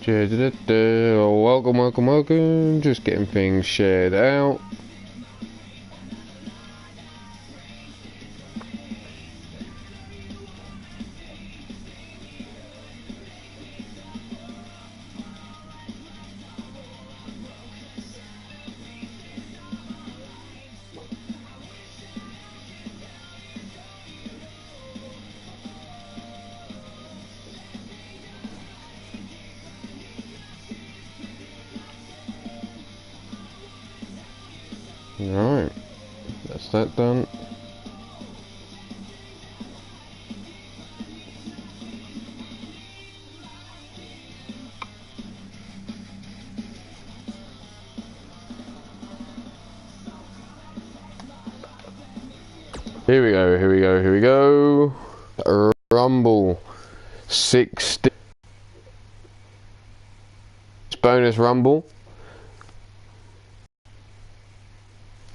Welcome, welcome, welcome. Just getting things shared out. Alright, that's that done. Here we go, here we go, here we go. Rumble 60. Bonus Rumble.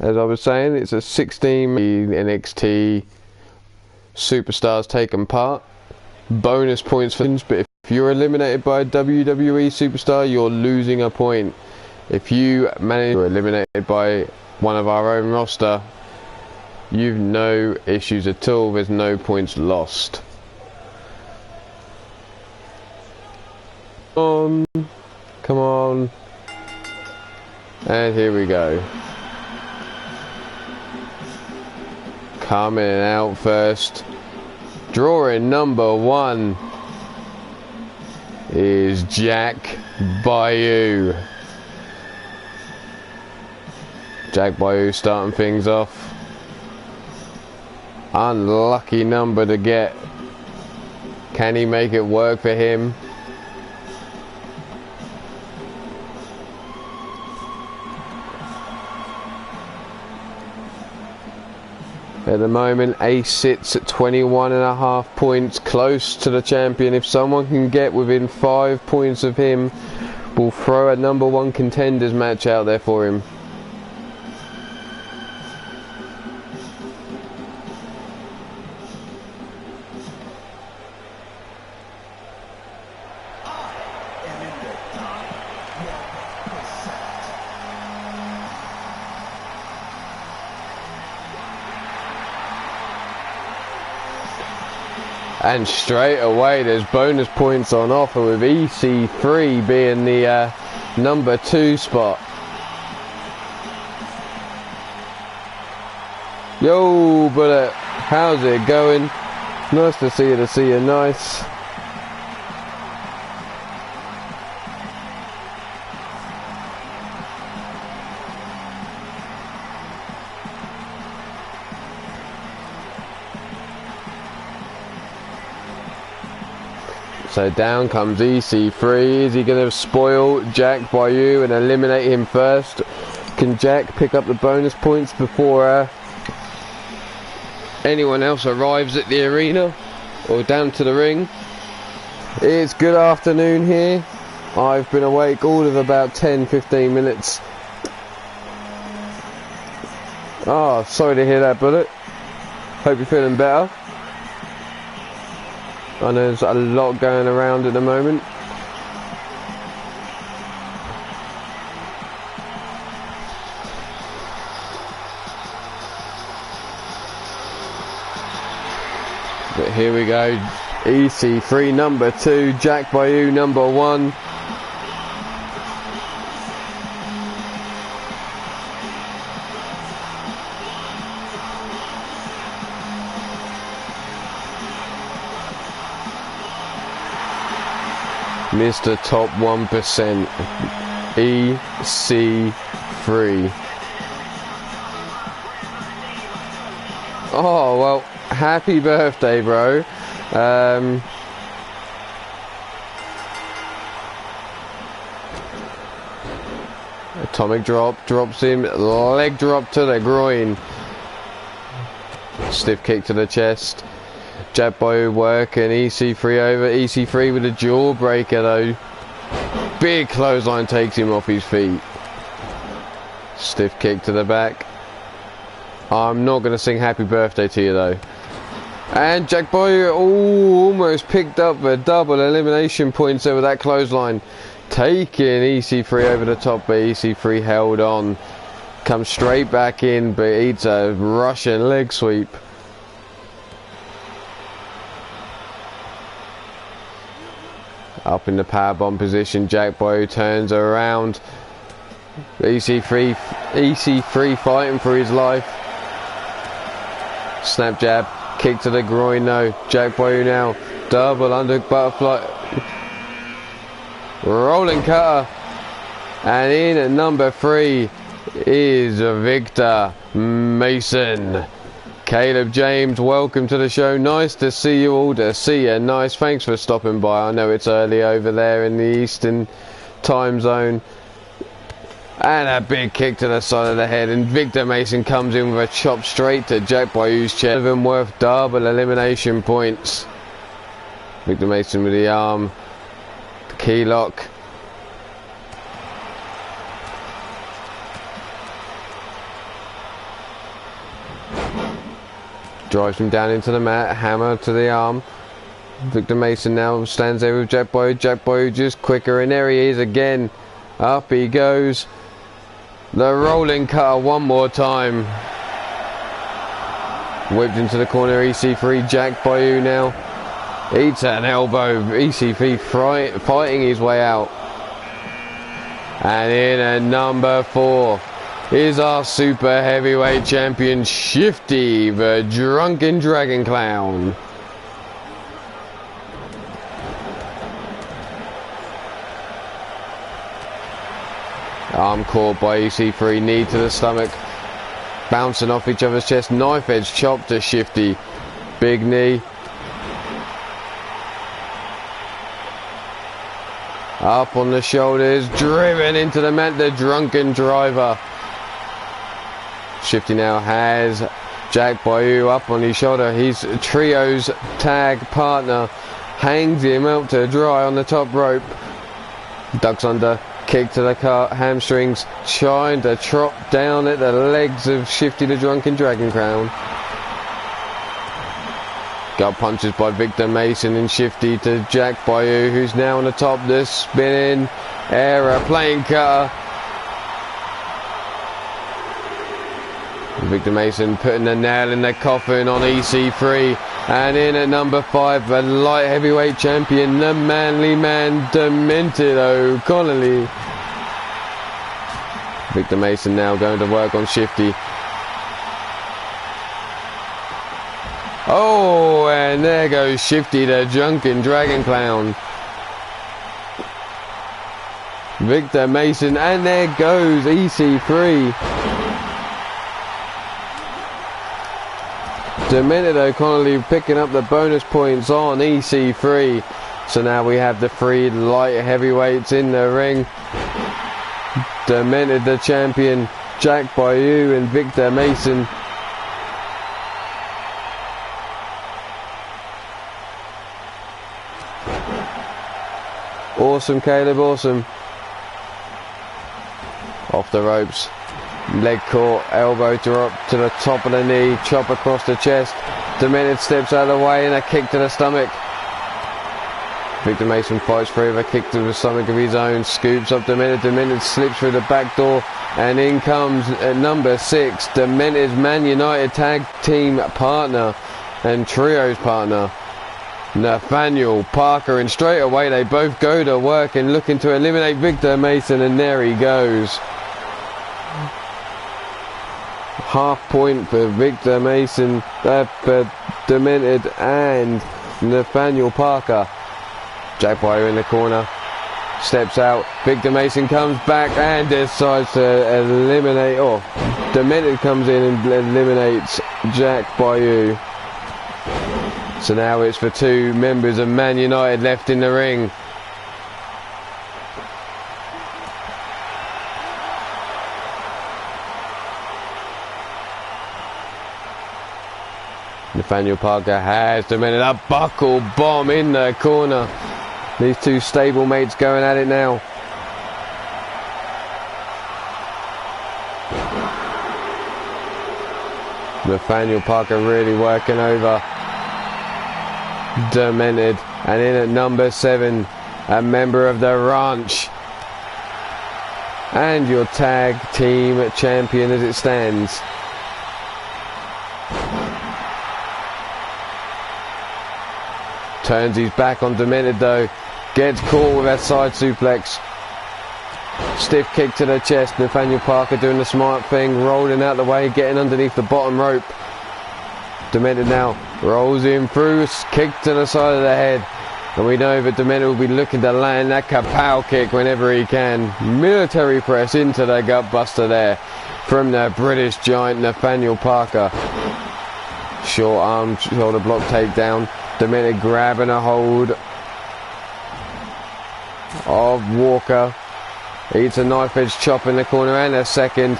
As I was saying, it's a 16 NXT superstars taking part. Bonus points for but if you're eliminated by a WWE superstar, you're losing a point. If you manage to be eliminated by one of our own roster, you've no issues at all. There's no points lost. Come on. And here we go. Coming out first, drawing number 1 is Jack Bayou. Jack Bayou starting things off. Unlucky number to get. Can he make it work for him? At the moment, Ace sits at 21.5 points, close to the champion. If someone can get within 5 points of him, we'll throw a number 1 contenders match out there for him. And straight away there's bonus points on offer with EC3 being the number 2 spot. Yo Bullet, how's it going? Nice to see you, nice. So down comes EC3. Is he going to spoil Jack Bayou and eliminate him first? Can Jack pick up the bonus points before anyone else arrives at the arena or down to the ring? It's good afternoon here. I've been awake all of about 10-15 minutes. Oh, sorry to hear that, Bullet. Hope you're feeling better. I know there's a lot going around at the moment. But here we go. EC3 number 2, Jack Bayou number 1. Mr. Top 1%, EC3. Oh, well, happy birthday, bro. Atomic drop, drops him, leg drop to the groin. Stiff kick to the chest. Jack Bayou working, EC3 over. EC3 with a jawbreaker though. Big clothesline takes him off his feet. Stiff kick to the back. I'm not going to sing happy birthday to you though. And Jack Bayou almost picked up the double elimination points there with that clothesline. taking EC3 over the top, but EC3 held on. Comes straight back in, but eats a Russian leg sweep. Up in the powerbomb position, Jack Boy turns around. EC3 fighting for his life. Snap jab, kick to the groin though. Jack Boy now, double under butterfly. Rolling cutter. And in at number 3 is Victor Mason. Caleb James, welcome to the show. Nice to see you all. To see you. Nice. Thanks for stopping by. I know it's early over there in the Eastern time zone. And a big kick to the side of the head. And Victor Mason comes in with a chop straight to Jack Bayou's chest. Worth double elimination points. Victor Mason with the arm. The key lock. Drives him down into the mat, hammer to the arm. Victor Mason now stands there with Jack Boy. Jack Boy just quicker, and there he is again. Up he goes. The rolling cutter one more time. Whipped into the corner, EC3. Jack Boy now eats an elbow. EC3 fighting his way out. And in at number 4 is our super heavyweight champion, Shifty, the Drunken Dragon Clown. Arm caught by EC3, knee to the stomach, bouncing off each other's chest, knife edge chop to Shifty, big knee. Up on the shoulders, driven into the mat, the Drunken Driver. Shifty now has Jack Bayou up on his shoulder. His trio's tag partner hangs him out to dry on the top rope. Ducks under, kick to the hamstrings, trying to trot down at the legs of Shifty the Drunken Dragon Crown. Got punches by Victor Mason and Shifty to Jack Bayou, who's now on the top. The spinning aeroplane cutter. Victor Mason putting the nail in the coffin on EC3. And in at number 5, the light heavyweight champion, the manly man, Demented O'Connolly. Victor Mason now going to work on Shifty. Oh, and there goes Shifty, the Drunken Dragon Clown. Victor Mason, and there goes EC3. Demented O'Connolly picking up the bonus points on EC3. So now we have the 3 light heavyweights in the ring. Demented the champion, Jack Bayou and Victor Mason. Awesome, Caleb, awesome. Off the ropes. Leg caught, elbow drop to the top of the knee, chop across the chest. Demented steps out of the way and a kick to the stomach. Victor Mason fights through with a kick to the stomach of his own, scoops up Demented. Demented slips through the back door, and in comes at number 6, Demented's Man United tag team partner and trios partner, Nathaniel Parker. And straight away they both go to work and looking to eliminate Victor Mason, and there he goes. Half point for Victor Mason, for Demented and Nathaniel Parker. Jack Boyer in the corner, steps out. Victor Mason comes back and decides to eliminate. Demented comes in and eliminates Jack Bayou. So now it's for 2 members of Man United left in the ring. Nathaniel Parker has Demented, a buckle bomb in the corner. These 2 stablemates going at it now. Nathaniel Parker really working over Demented. And in at number 7, a member of the Ranch, and your tag team champion as it stands. Turns his back on Demented though, gets caught with that side suplex. Stiff kick to the chest. Nathaniel Parker doing the smart thing, rolling out the way, getting underneath the bottom rope. Demented now rolls him through, kick to the side of the head, and we know that Demented will be looking to land that kapow kick whenever he can. Military press into the gut buster there from the British giant Nathaniel Parker. Short arm shoulder block takedown. Demented grabbing a hold of Walker. Eats a knife edge chop in the corner and a second.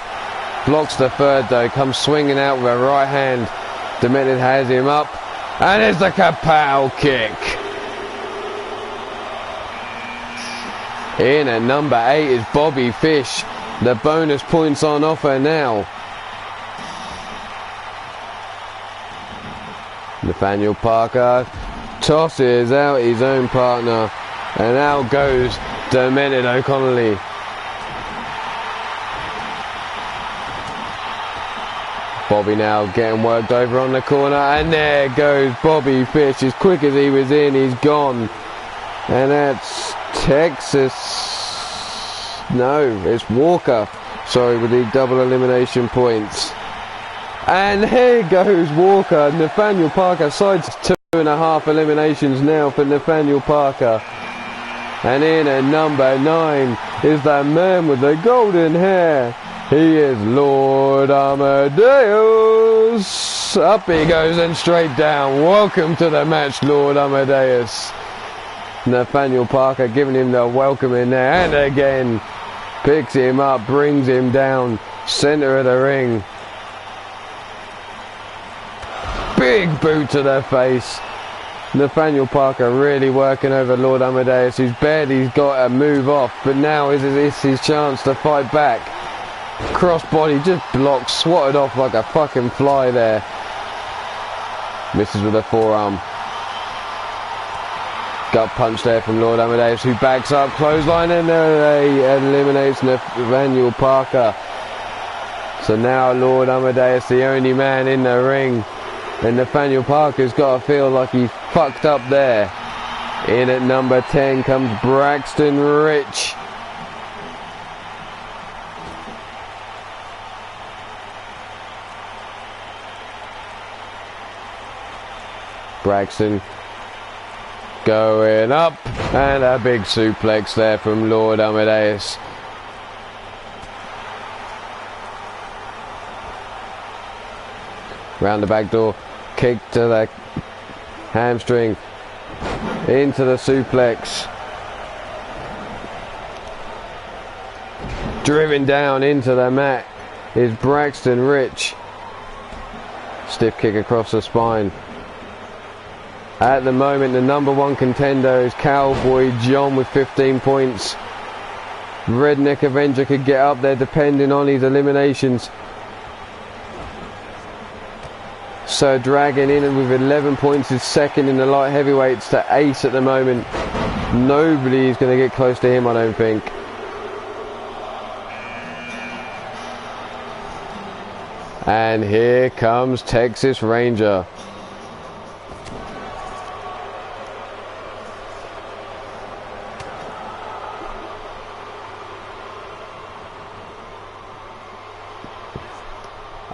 Blocks the third though, comes swinging out with a right hand. Demented has him up, and there's the kapow kick. In at number 8 is Bobby Fish. The bonus points on offer now. Nathaniel Parker tosses out his own partner, and out goes Demented O'Connolly. Bobby now getting worked over on the corner, and there goes Bobby Fish. As quick as he was in, he's gone. And that's Texas. No, it's Walker. Sorry, with the double elimination points. And here goes Walker. Nathaniel Parker sides 2.5 eliminations now for Nathaniel Parker. And in at number 9 is the man with the golden hair. He is Lord Amadeus. Up he goes and straight down. Welcome to the match, Lord Amadeus. Nathaniel Parker giving him the welcome in there. And again, picks him up, brings him down. Center of the ring. Big boot to the face. Nathaniel Parker really working over Lord Amadeus, who's barely got a move off. But now is his chance to fight back. Crossbody just blocked, swatted off like a fucking fly there. Misses with a forearm. Gut punch there from Lord Amadeus, who backs up, clothesline, and there he eliminates Nathaniel Parker. So now Lord Amadeus, the only man in the ring, and Nathaniel Parker's got to feel like he fucked up there. In at number 10 comes Braxton Rich. Braxton going up, and a big suplex there from Lord Amadeus. Round the back door, kick to the hamstring, into the suplex. Driven down into the mat is Braxton Rich. Stiff kick across the spine. At the moment, the number 1 contender is Cowboy John with 15 points. Redneck Avenger could get up there depending on his eliminations. Sir Dragon in with 11 points is second in the light heavyweights to Ace at the moment. Nobody is going to get close to him, I don't think. And here comes Texas Ranger.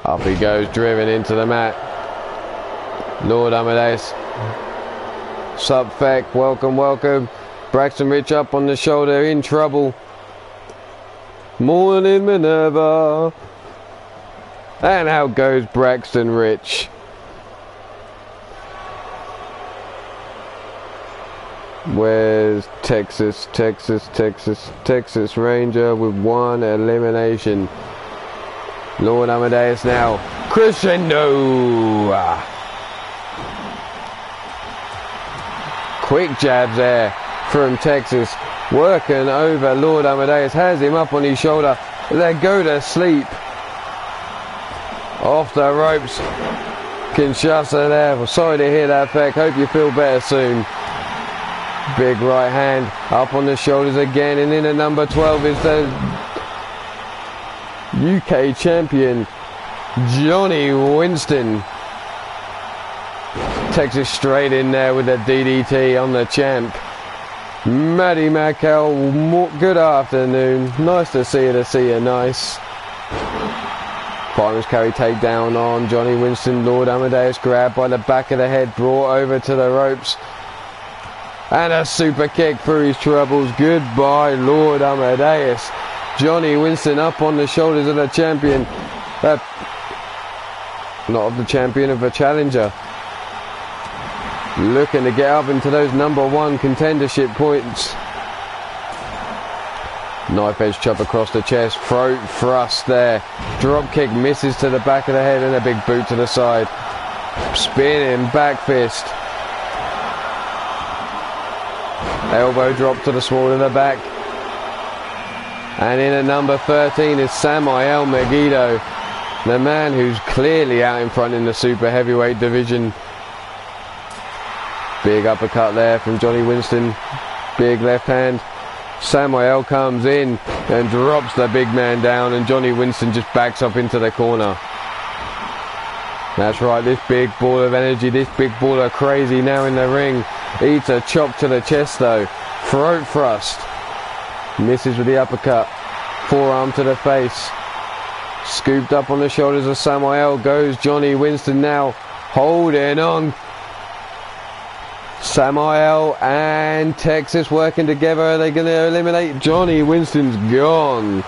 Up he goes, driven into the mat. Lord Amadeus. Sup, Feck, welcome, welcome. Braxton Rich up on the shoulder, in trouble. Morning Minerva. And out goes Braxton Rich. Where's Texas Ranger with 1 elimination. Lord Amadeus now. Crescendo. Quick jabs there from Texas. Working over Lord Amadeus. Has him up on his shoulder. They go to sleep. Off the ropes. Kinshasa there. Well, sorry to hear that, Feck. Hope you feel better soon. Big right hand up on the shoulders again. And in at number 12 is the UK champion Johnny Winston takes it straight in there with a DDT on the champ. Maddie Mackel, good afternoon. Nice to see you nice. Finals carry takedown on Johnny Winston. Lord Amadeus grabbed by the back of the head, brought over to the ropes. And a super kick through his troubles. Goodbye, Lord Amadeus. Johnny Winston up on the shoulders of the champion. Not of the champion, of a challenger. Looking to get up into those #1 contendership points. Knife edge chop across the chest. Throat thrust there. Drop kick misses to the back of the head and a big boot to the side. Spinning back fist. Elbow drop to the small of the back. And in at number 13 is Samael Megiddo, the man who's clearly out in front in the super heavyweight division. Big uppercut there from Johnny Winston. Big left hand. Samael comes in and drops the big man down, and Johnny Winston just backs up into the corner. That's right, this big ball of energy, this big ball of crazy now in the ring. Eats a chop to the chest though. Throat thrust. Misses with the uppercut. Forearm to the face. Scooped up on the shoulders of Samael goes Johnny Winston now. Holding on. Samael and Texas working together. Are they going to eliminate? Johnny Winston's gone.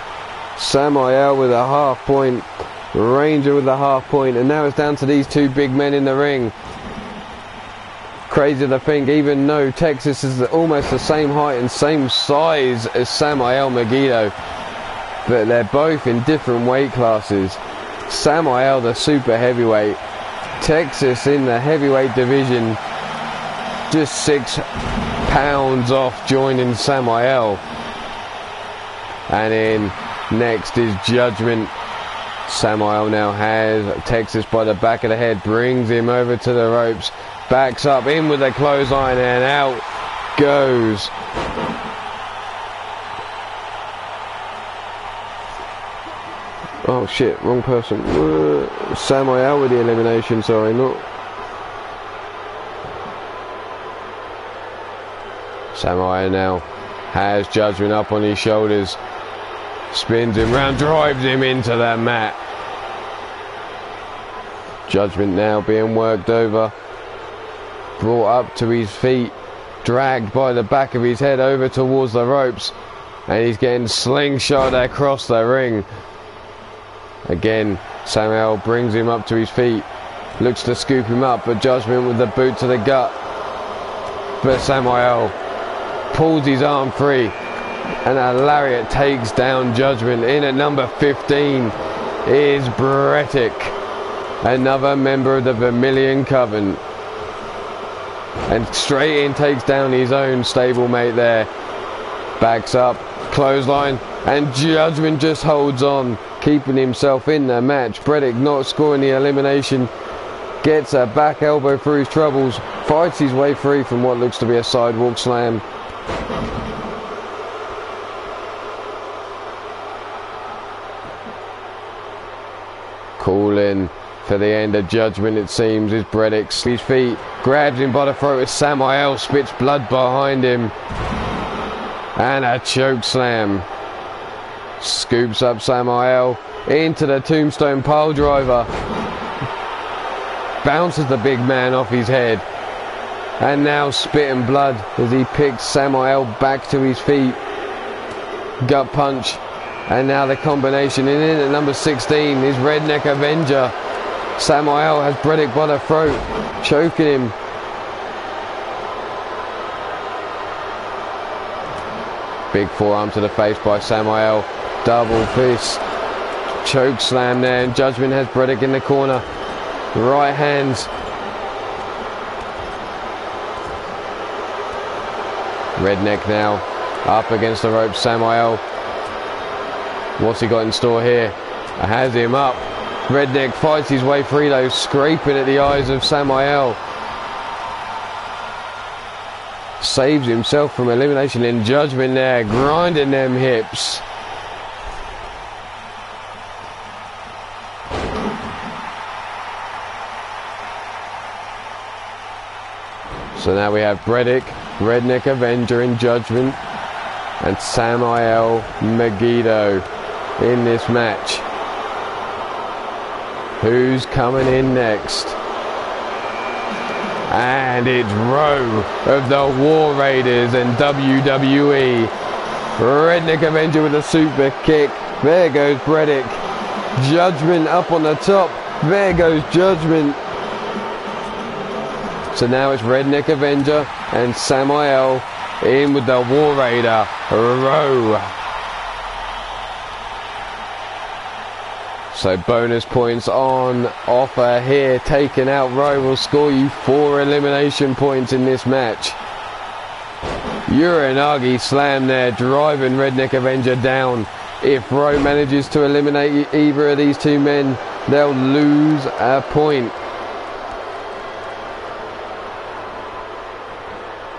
Samael with a half point. Ranger with a half point. And now it's down to these two big men in the ring. Crazy to think, even though Texas is almost the same height and same size as Samael Megiddo, but they're both in different weight classes. Samael the super heavyweight, Texas in the heavyweight division, just 6 pounds off joining Samael. And in next is Judgment. Samael now has Texas by the back of the head, brings him over to the ropes, backs up in with a clothesline, and out goes oh shit, wrong person. Samael with the elimination, sorry, not Samael. Now has Judgment up on his shoulders, spins him round, drives him into the mat. Judgment now being worked over, brought up to his feet, dragged by the back of his head over towards the ropes, and he's getting slingshot across the ring. Again, Samael brings him up to his feet, looks to scoop him up, but Judgment with the boot to the gut. But Samael pulls his arm free, and a lariat takes down Judgment. In at number 15 is Brettick, another member of the Vermilion Covenant. And straight in takes down his own stablemate there. Backs up, clothesline, and Judgment just holds on, keeping himself in the match. Brettick not scoring the elimination. Gets a back elbow through his troubles. Fights his way free from what looks to be a sidewalk slam. Calling for the end of Judgment, it seems, is Brettick. His feet, grabs him by the throat as Samael spits blood behind him. And a choke slam. Scoops up Samael into the tombstone pile driver. Bounces the big man off his head. And now spitting blood as he picks Samael back to his feet. Gut punch. And now the combination. And in at number 16 is Redneck Avenger. Samael has Brettick by the throat, choking him. Big forearm to the face by Samael. Double fist. Choke slam there, and Judgment has Brettick in the corner. Right hands. Redneck now up against the ropes. Samael. What's he got in store here? Has him up. Redneck fights his way free though, scraping at the eyes of Samael. Saves himself from elimination. In Judgment there, grinding them hips. So now we have Bredick, Redneck Avenger in Judgment, and Samael Megiddo in this match. Who's coming in next? And it's Rowe of the War Raiders and WWE. Redneck Avenger with a super kick. There goes Bredick. Judgment up on the top. There goes Judgment. So now it's Redneck Avenger and Samael in with the War Raider, Rowe. So bonus points on offer here. Taking out Rowe will score you 4 elimination points in this match. Uranagi slam there, driving Redneck Avenger down. If Rowe manages to eliminate either of these two men, they'll lose a point.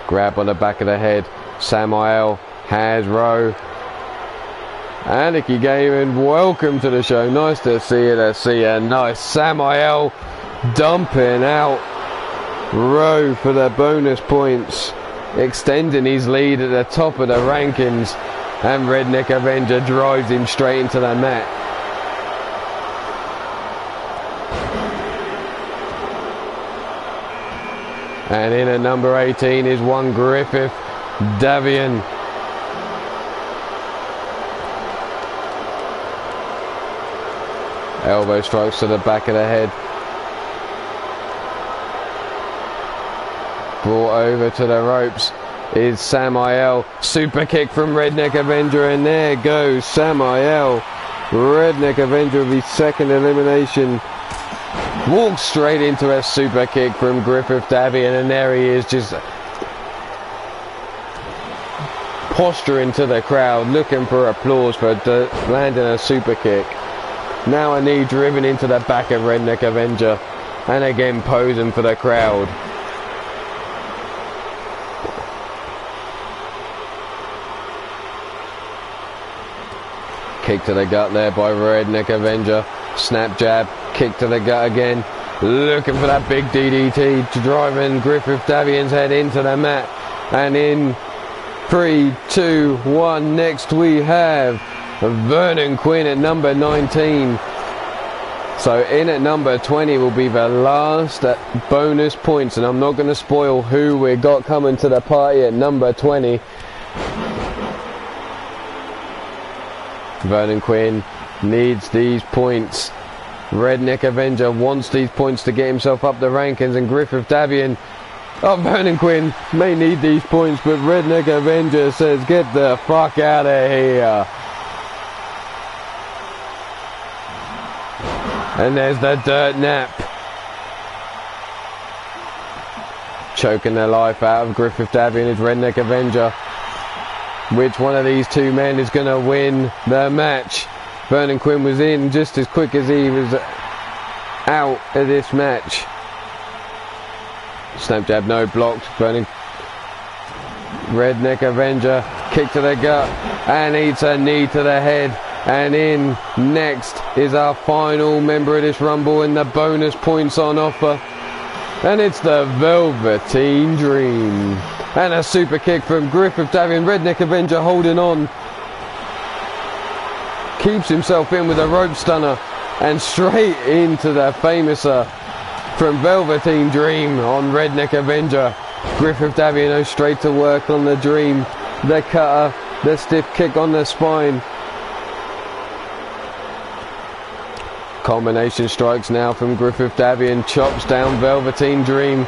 Grab on the back of the head. Samael has Rowe. Anarchy Gaming, welcome to the show. Nice to see you. Nice. Samael dumping out Rowe for the bonus points, extending his lead at the top of the rankings, and Redneck Avenger drives him straight into the mat. And in at number 18 is one Griffith Davian. Elbow strikes to the back of the head. Brought over to the ropes is Samael. Super kick from Redneck Avenger, and there goes Samael. Redneck Avenger with his second elimination. Walks straight into a super kick from Griffith Davian, and there he is, just posturing to the crowd, looking for applause for landing a super kick. Now a knee driven into the back of Redneck Avenger, and again posing for the crowd. Kick to the gut there by Redneck Avenger. Snap jab, kick to the gut again. Looking for that big DDT, driving Griffith Davian's head into the mat. And in 3, 2, 1, next we have Vernon Quinn at number 19. So in at number 20 will be the last bonus points, and I'm not going to spoil who we got coming to the party at number 20. Vernon Quinn needs these points. Redneck Avenger wants these points to get himself up the rankings, and Griffith Davian, Vernon Quinn may need these points, but Redneck Avenger says get the fuck out of here. And there's the dirt nap. Choking the life out of Griffith Davian is Redneck Avenger. Which one of these two men is going to win the match? Vernon Quinn was in just as quick as he was out of this match. Snap jab, no, blocked. Redneck Avenger, kick to the gut, and eats a knee to the head. And in next is our final member of this Rumble, and the bonus points on offer. And it's the Velveteen Dream. And a super kick from Griffith Davian. Redneck Avenger holding on. Keeps himself in with a rope stunner. And straight into the famouser from Velveteen Dream on Redneck Avenger. Griffith Davian straight to work on the Dream. The cutter. The stiff kick on the spine. Combination strikes now from Griffith Davian. Chops down Velveteen Dream.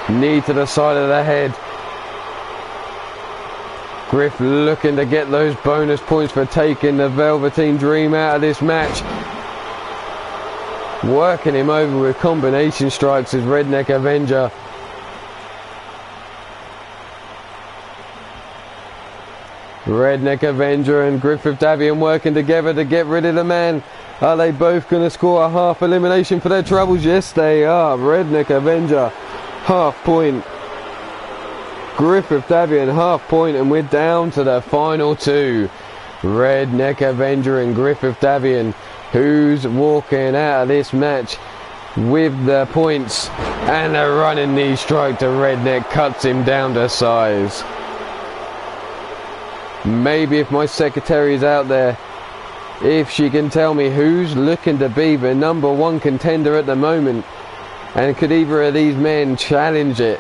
Knee to the side of the head. Griff looking to get those bonus points for taking the Velveteen Dream out of this match. Working him over with combination strikes is Redneck Avenger. Redneck Avenger and Griffith Davian working together to get rid of the man. Are they both going to score a half elimination for their troubles? Yes, they are. Redneck Avenger, half point. Griffith Davian, half point, and we're down to the final two. Redneck Avenger and Griffith Davian. Who's walking out of this match with the points, and a running knee strike to Redneck cuts him down to size. Maybe if my secretary's out there, if she can tell me who's looking to be the #1 contender at the moment, and could either of these men challenge it?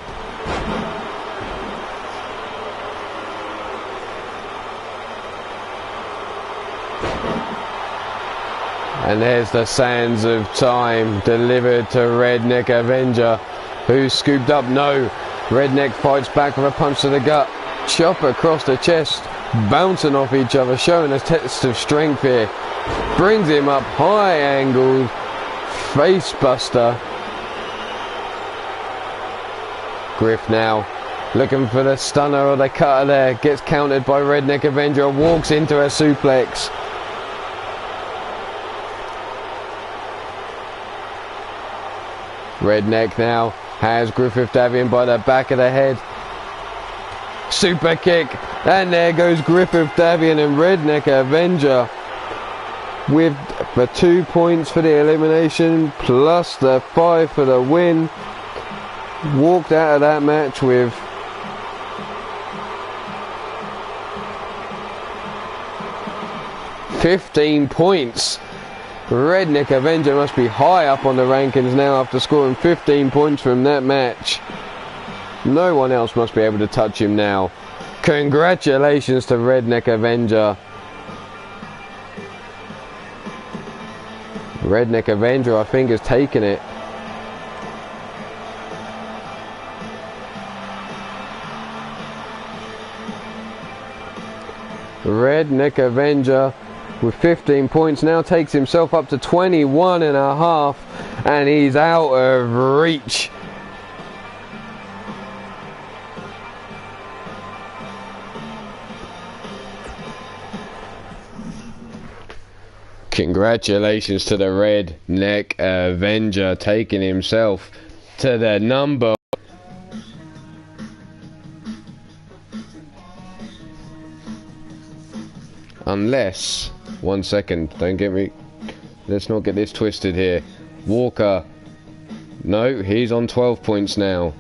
And there's the sands of time delivered to Redneck Avenger, who's scooped up. No, Redneck fights back with a punch to the gut, chop across the chest, bouncing off each other, showing a test of strength here. Brings him up, high angled, face buster. Griff now looking for the stunner or the cutter there, gets countered by Redneck Avenger, walks into a suplex. Redneck now has Griffith Davian by the back of the head. Super kick, and there goes Griffith Davian, and Redneck Avenger with the 2 points for the elimination plus the 5 for the win. Walked out of that match with 15 points. Redneck Avenger must be high up on the rankings now after scoring 15 points from that match. No one else must be able to touch him now. Congratulations to Redneck Avenger. Redneck Avenger, I think, has taken it. Redneck Avenger with 15 points now takes himself up to 21.5, and he's out of reach. Congratulations to the Redneck Avenger, taking himself to the number. Unless, 1 second, don't get me, let's not get this twisted here. Walker, no, he's on 12 points now.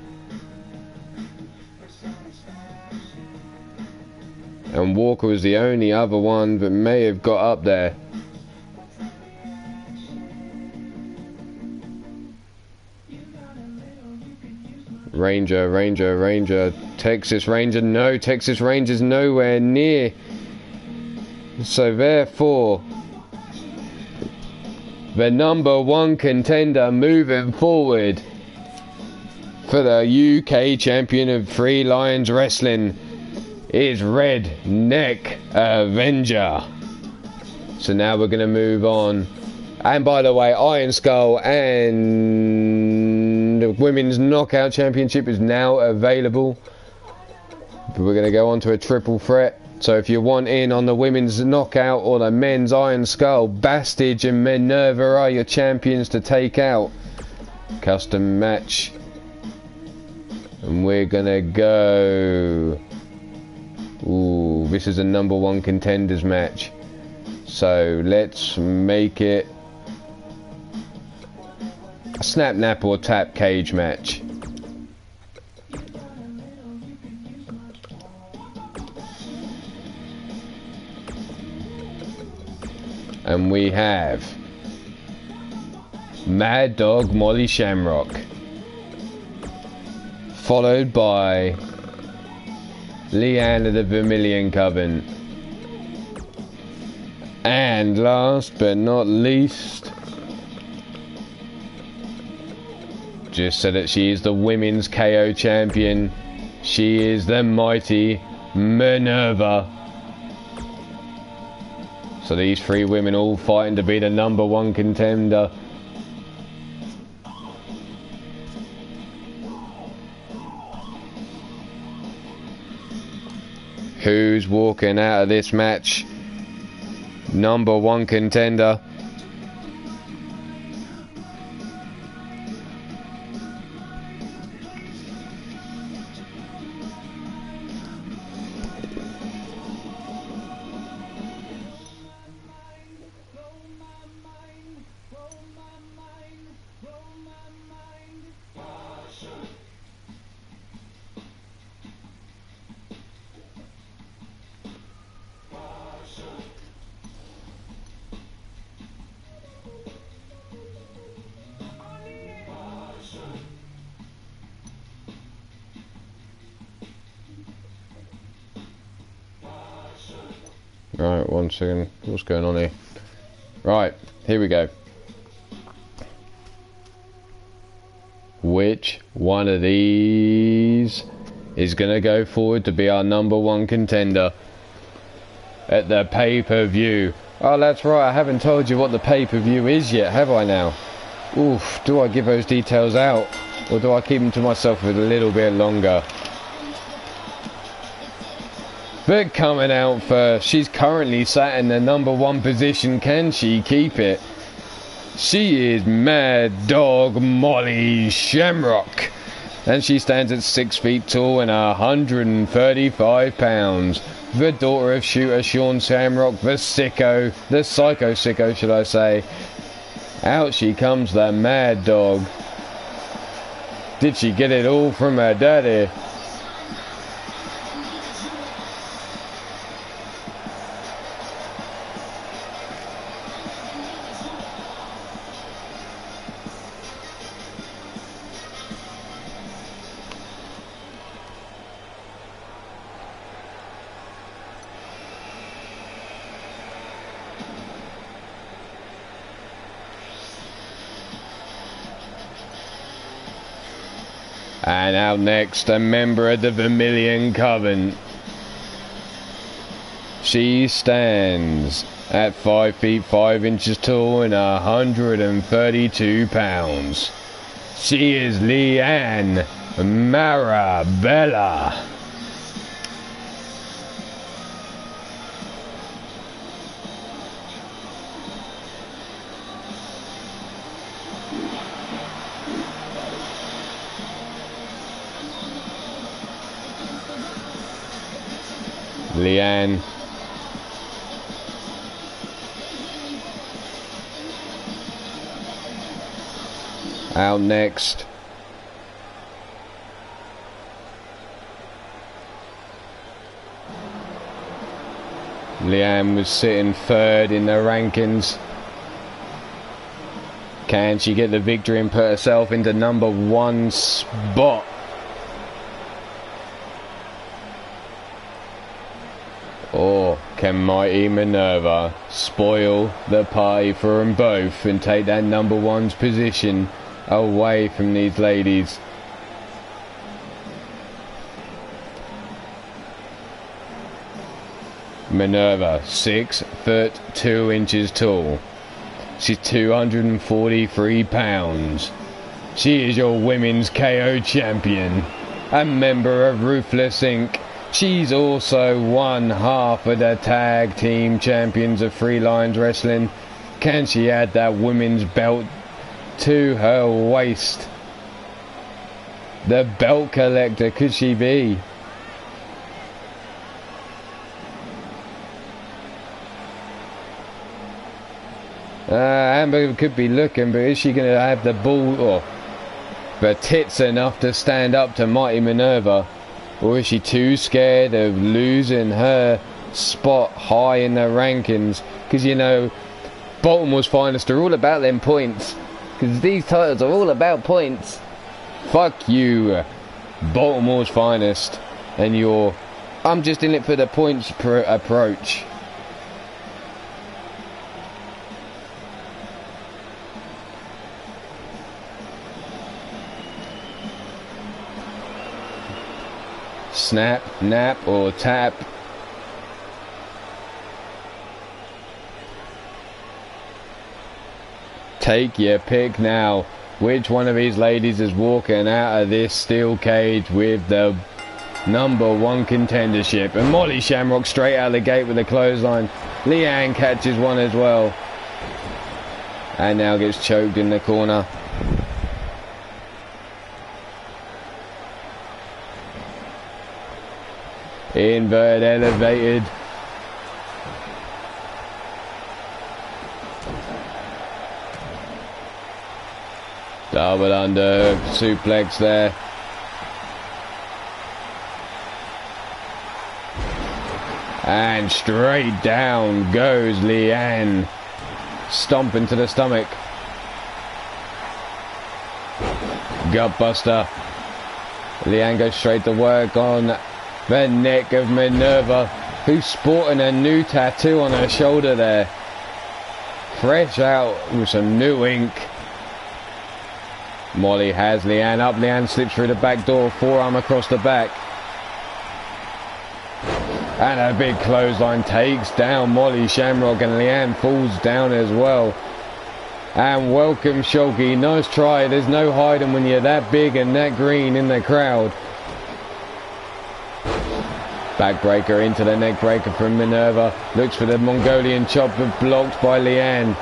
And Walker was the only other one that may have got up there. Ranger, Texas Ranger, no, Texas Ranger's nowhere near. So therefore, the #1 contender moving forward for the UK champion of Three Lions Wrestling is Redneck Avenger. So now we're going to move on. And by the way, Iron Skull and the Women's Knockout Championship is now available. But we're going to go on to a triple threat. So if you want in on the Women's Knockout or the Men's Iron Skull, Bastage and Minerva are your champions to take out. Custom match. And we're going to go... Ooh, this is a #1 contenders match. So let's make it a snap, nap or tap cage match. And we have Mad Dog Molly Shamrock, followed by Leanne of the Vermilion Coven, and last but not least, just so that she is the Women's KO champion, she is the mighty Minerva. So these three women all fighting to be the #1 contender. Who's walking out of this match #1 contender? Right, 1 second. What's going on here? Right, here we go. Which one of these is going to go forward to be our #1 contender at the pay-per-view? Oh, that's right, I haven't told you what the pay-per-view is yet, have I now? Oof, do I give those details out, or do I keep them to myself for a little bit longer? But coming out first, she's currently sat in the #1 position. Can she keep it? She is Mad Dog Molly Shamrock, and she stands at 6 feet tall and 135 pounds. The daughter of shooter Sean Shamrock, the psycho sicko should I say. Out she comes, the Mad Dog. Did she get it all from her daddy? And out next, a member of the Vermilion Coven. She stands at 5 feet 5 inches tall and 132 pounds. She is Leanne Marabella. Leanne. Out next. Leanne was sitting third in the rankings. Can she get the victory and put herself into #1 spot? Or can Mighty Minerva spoil the party for them both and take that #1's position away from these ladies? Minerva, 6 foot 2 inches tall. She's 243 pounds. She is your women's KO champion, a member of Ruthless Inc. She's also one half of the tag team champions of Three Lions Wrestling. Can she add that women's belt to her waist? The belt collector, could she be? Amber could be looking, but is she going to have the ball or the tits enough to stand up to Mighty Minerva? Or is she too scared of losing her spot high in the rankings? Because, you know, Baltimore's finest are all about them points. Because these titles are all about points. Fuck you, Baltimore's finest. And you're... I'm just in it for the points approach. Snap, nap, or tap. Take your pick now. Which one of these ladies is walking out of this steel cage with the #1 contendership? And Molly Shamrock straight out of the gate with a clothesline. Leanne catches one as well. And now gets choked in the corner. Inverted elevated. Double under suplex there. And straight down goes Leanne. Stomping to the stomach. Gutbuster. Leanne goes straight to work on the neck of Minerva. who's sporting a new tattoo on her shoulder there. Fresh out with some new ink. Molly has Leanne up. Leanne slips through the back door, forearm across the back. And a big clothesline takes down Molly Shamrock, and Leanne falls down as well. And welcome Shulky, nice try. There's no hiding when you're that big and that green in the crowd. Backbreaker into the neck breaker from Minerva. Looks for the Mongolian chop, but blocked by Leanne.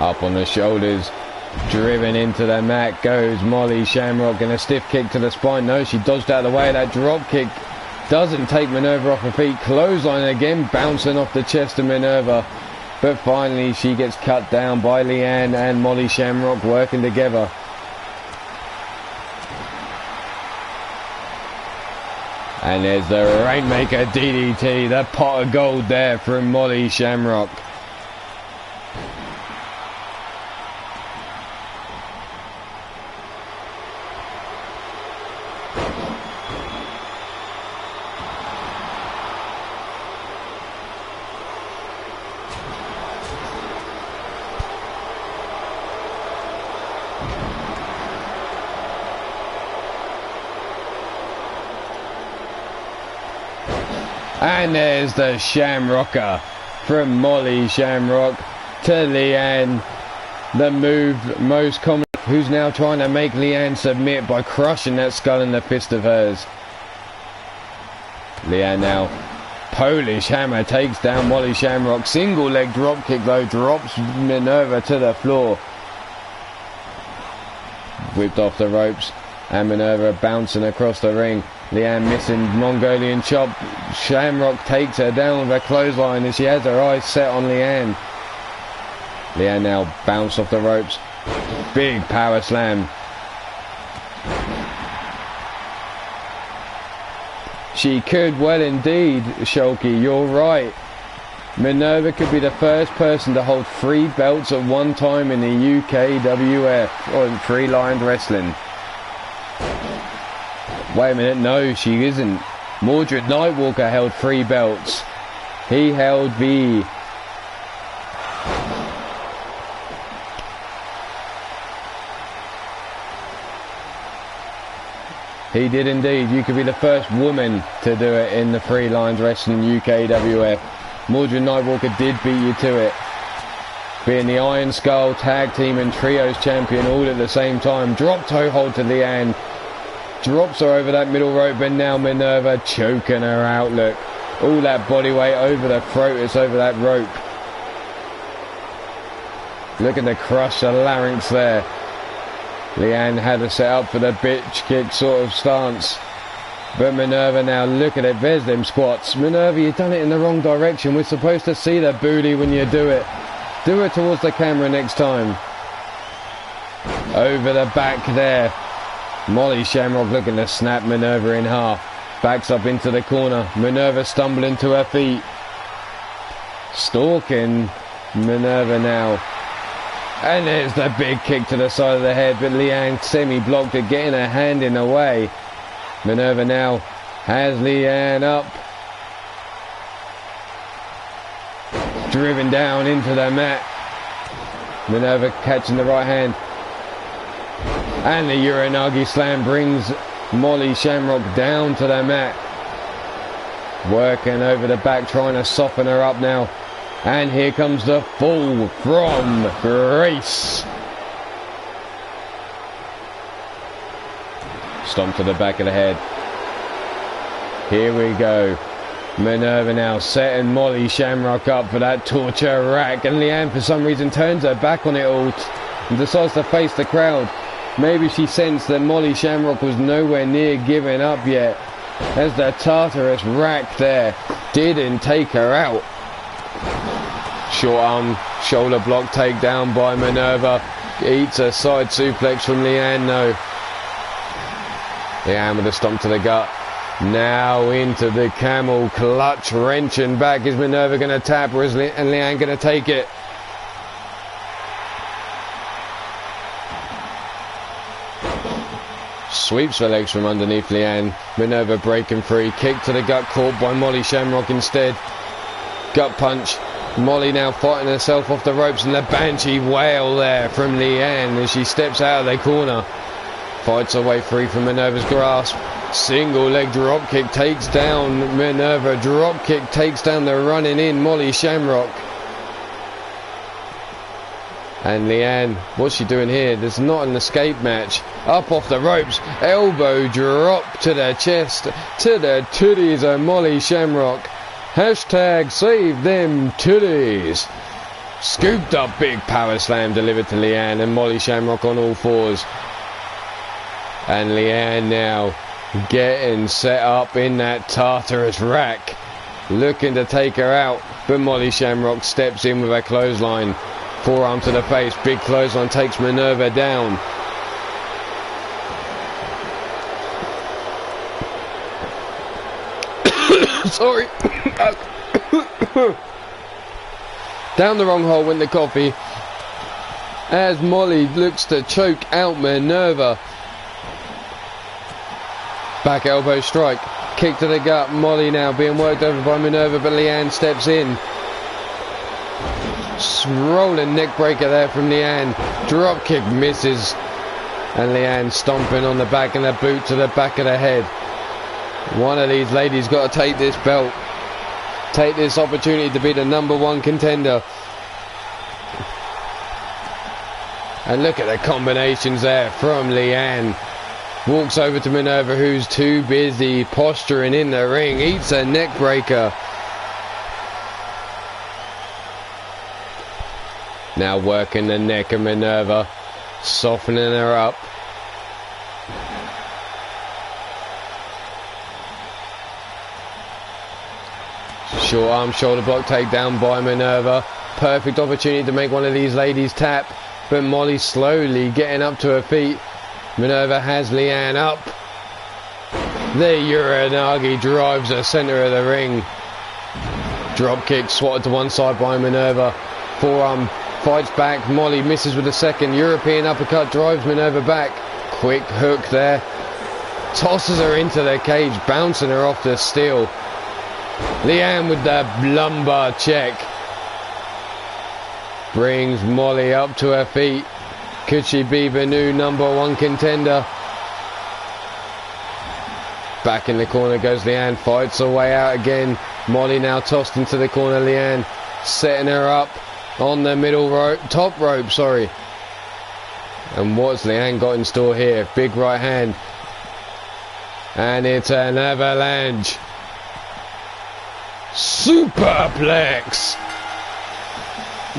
Up on the shoulders, driven into the mat goes Molly Shamrock, and a stiff kick to the spine. No, she dodged out of the way. That drop kick doesn't take Minerva off her feet. Clothesline again, bouncing off the chest of Minerva. But finally she gets cut down by Leanne and Molly Shamrock working together. And there's the Rainmaker DDT, the pot of gold there from Molly Shamrock. And there's the Shamrocker from Molly Shamrock to Leanne. The move most common, who's now trying to make Leanne submit by crushing that skull in the fist of hers. Leanne now, Polish hammer takes down Molly Shamrock. Single leg drop kick though, drops Minerva to the floor. Whipped off the ropes, and Minerva bouncing across the ring. Leanne missing Mongolian chop. Shamrock takes her down with a clothesline as she has her eyes set on Leanne. Leanne now bounced off the ropes. Big power slam. She could well indeed, Shulky, you're right. Minerva could be the first person to hold 3 belts at one time in the UKWF, or in three-lined wrestling. Wait a minute, no, she isn't. Mordred Nightwalker held 3 belts. He held the... He did indeed. You could be the first woman to do it in the three-lined wrestling UKWF. Mordred Nightwalker did beat you to it. Being the Iron Skull Tag Team and Trios Champion all at the same time. Drop toe hold to Leanne. Drops her over that middle rope, and now Minerva choking her out. Look, all that body weight over the throat, it's over that rope. Looking to crush the larynx there. Leanne had her set up for the bitch kick sort of stance. But Minerva now, look at it, there's them squats. Minerva, you've done it in the wrong direction. We're supposed to see the booty when you do it. Do it towards the camera next time. Over the back there. Molly Shamrock looking to snap Minerva in half. Backs up into the corner. Minerva stumbling to her feet. Stalking Minerva now. And there's the big kick to the side of the head, but Leanne semi-blocked it, getting her hand in the way. Minerva now has Leanne up. Driven down into the mat. Minerva catching the right hand. And the Uranagi slam brings Molly Shamrock down to the mat. Working over the back, trying to soften her up now. And here comes the fall from Grace. Stomp to the back of the head. Here we go. Minerva now setting Molly Shamrock up for that torture rack. And Leanne, for some reason, turns her back on it all and decides to face the crowd. Maybe she sensed that Molly Shamrock was nowhere near giving up yet, as the Tartarus rack there didn't take her out. Short arm shoulder block takedown by Minerva. Eats a side suplex from Leanne though. Leanne with a stomp to the gut. Now into the camel clutch, wrenching back. Is Minerva going to tap, or is Leanne going to take it? sweeps the legs from underneath Leanne. Minerva breaking free. Kick to the gut, caught by Molly Shamrock instead. Gut punch. Molly now fighting herself off the ropes, and the Banshee wail there from Leanne as she steps out of the corner. Fights her way free from Minerva's grasp. Single leg drop kick takes down Minerva. Drop kick takes down the running in Molly Shamrock. And Leanne, what's she doing here? There's not an escape match. Up off the ropes. Elbow drop to the chest. To the titties of Molly Shamrock. Hashtag save them titties. Scooped up big power slam delivered to Leanne, and Molly Shamrock on all fours. And Leanne now getting set up in that Tartarus rack. Looking to take her out, but Molly Shamrock steps in with a clothesline. Forearm to the face, big clothesline takes Minerva down. Sorry. Down the wrong hole went the coffee as Molly looks to choke out Minerva. Back elbow strike, kick to the gut. Molly now being worked over by Minerva, but Leanne steps in. Rolling neck breaker there from Leanne. Drop kick misses, and Leanne stomping on the back and a boot to the back of the head. One of these ladies got to take this belt, take this opportunity to be the #1 contender. And look at the combinations there from Leanne. Walks over to Minerva, who's too busy posturing in the ring. Eats a neck breaker. Now working the neck of Minerva, softening her up. Short arm shoulder block takedown by Minerva. Perfect opportunity to make one of these ladies tap, but Molly slowly getting up to her feet. Minerva has Leanne up. The Uranagi drives the center of the ring. Drop kick swatted to one side by Minerva. Forearm fights back. Molly misses with a second. European uppercut drives Minerva back. Quick hook there. Tosses her into the cage, bouncing her off the steel. Leanne with the lumbar check. Brings Molly up to her feet. Could she be the new #1 contender? Back in the corner goes Leanne. Fights her way out again. Molly now tossed into the corner. Leanne setting her up on the middle rope, top rope, sorry. And what's Leanne got in store here? Big right hand. And it's an avalanche. Superplex.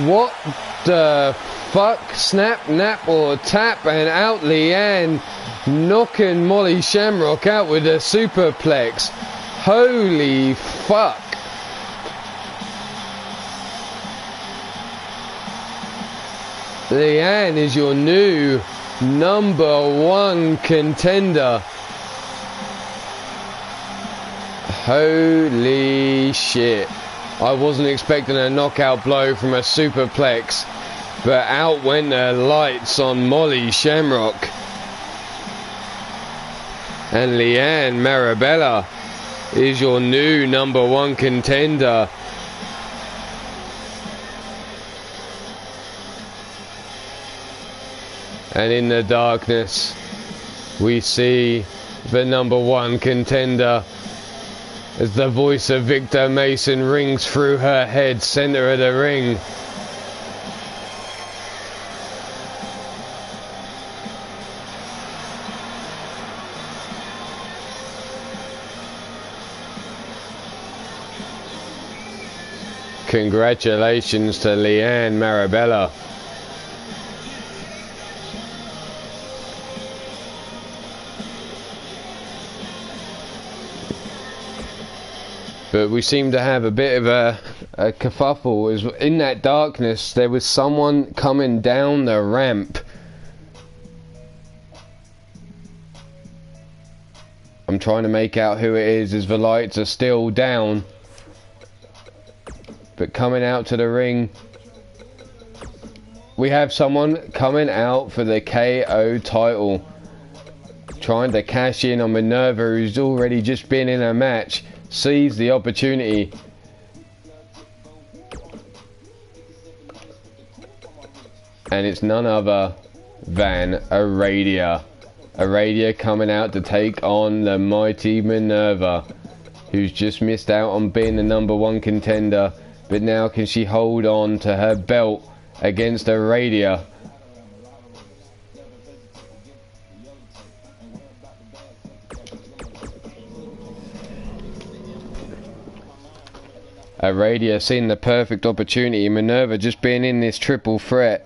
What the fuck? Snap, nap, or tap, and out Leanne, knocking Molly Shamrock out with a superplex. Holy fuck. Leanne is your new #1 contender. Holy shit. I wasn't expecting a knockout blow from a superplex, but out went the lights on Molly Shamrock. And Leanne Marabella is your new #1 contender. And in the darkness, we see the #1 contender as the voice of Victor Mason rings through her head, center of the ring. Congratulations to Leanne Marabella. But we seem to have a bit of a kerfuffle. As in that darkness, there was someone coming down the ramp. I'm trying to make out who it is as the lights are still down. But coming out to the ring, we have someone coming out for the KO title. trying to cash in on Minerva, who's already just been in a match, sees the opportunity. And it's none other than Aradia. Aradia coming out to take on the mighty Minerva, who's just missed out on being the #1 contender. But now can she hold on to her belt against Aradia? Aradia seeing the perfect opportunity. Minerva just being in this triple threat.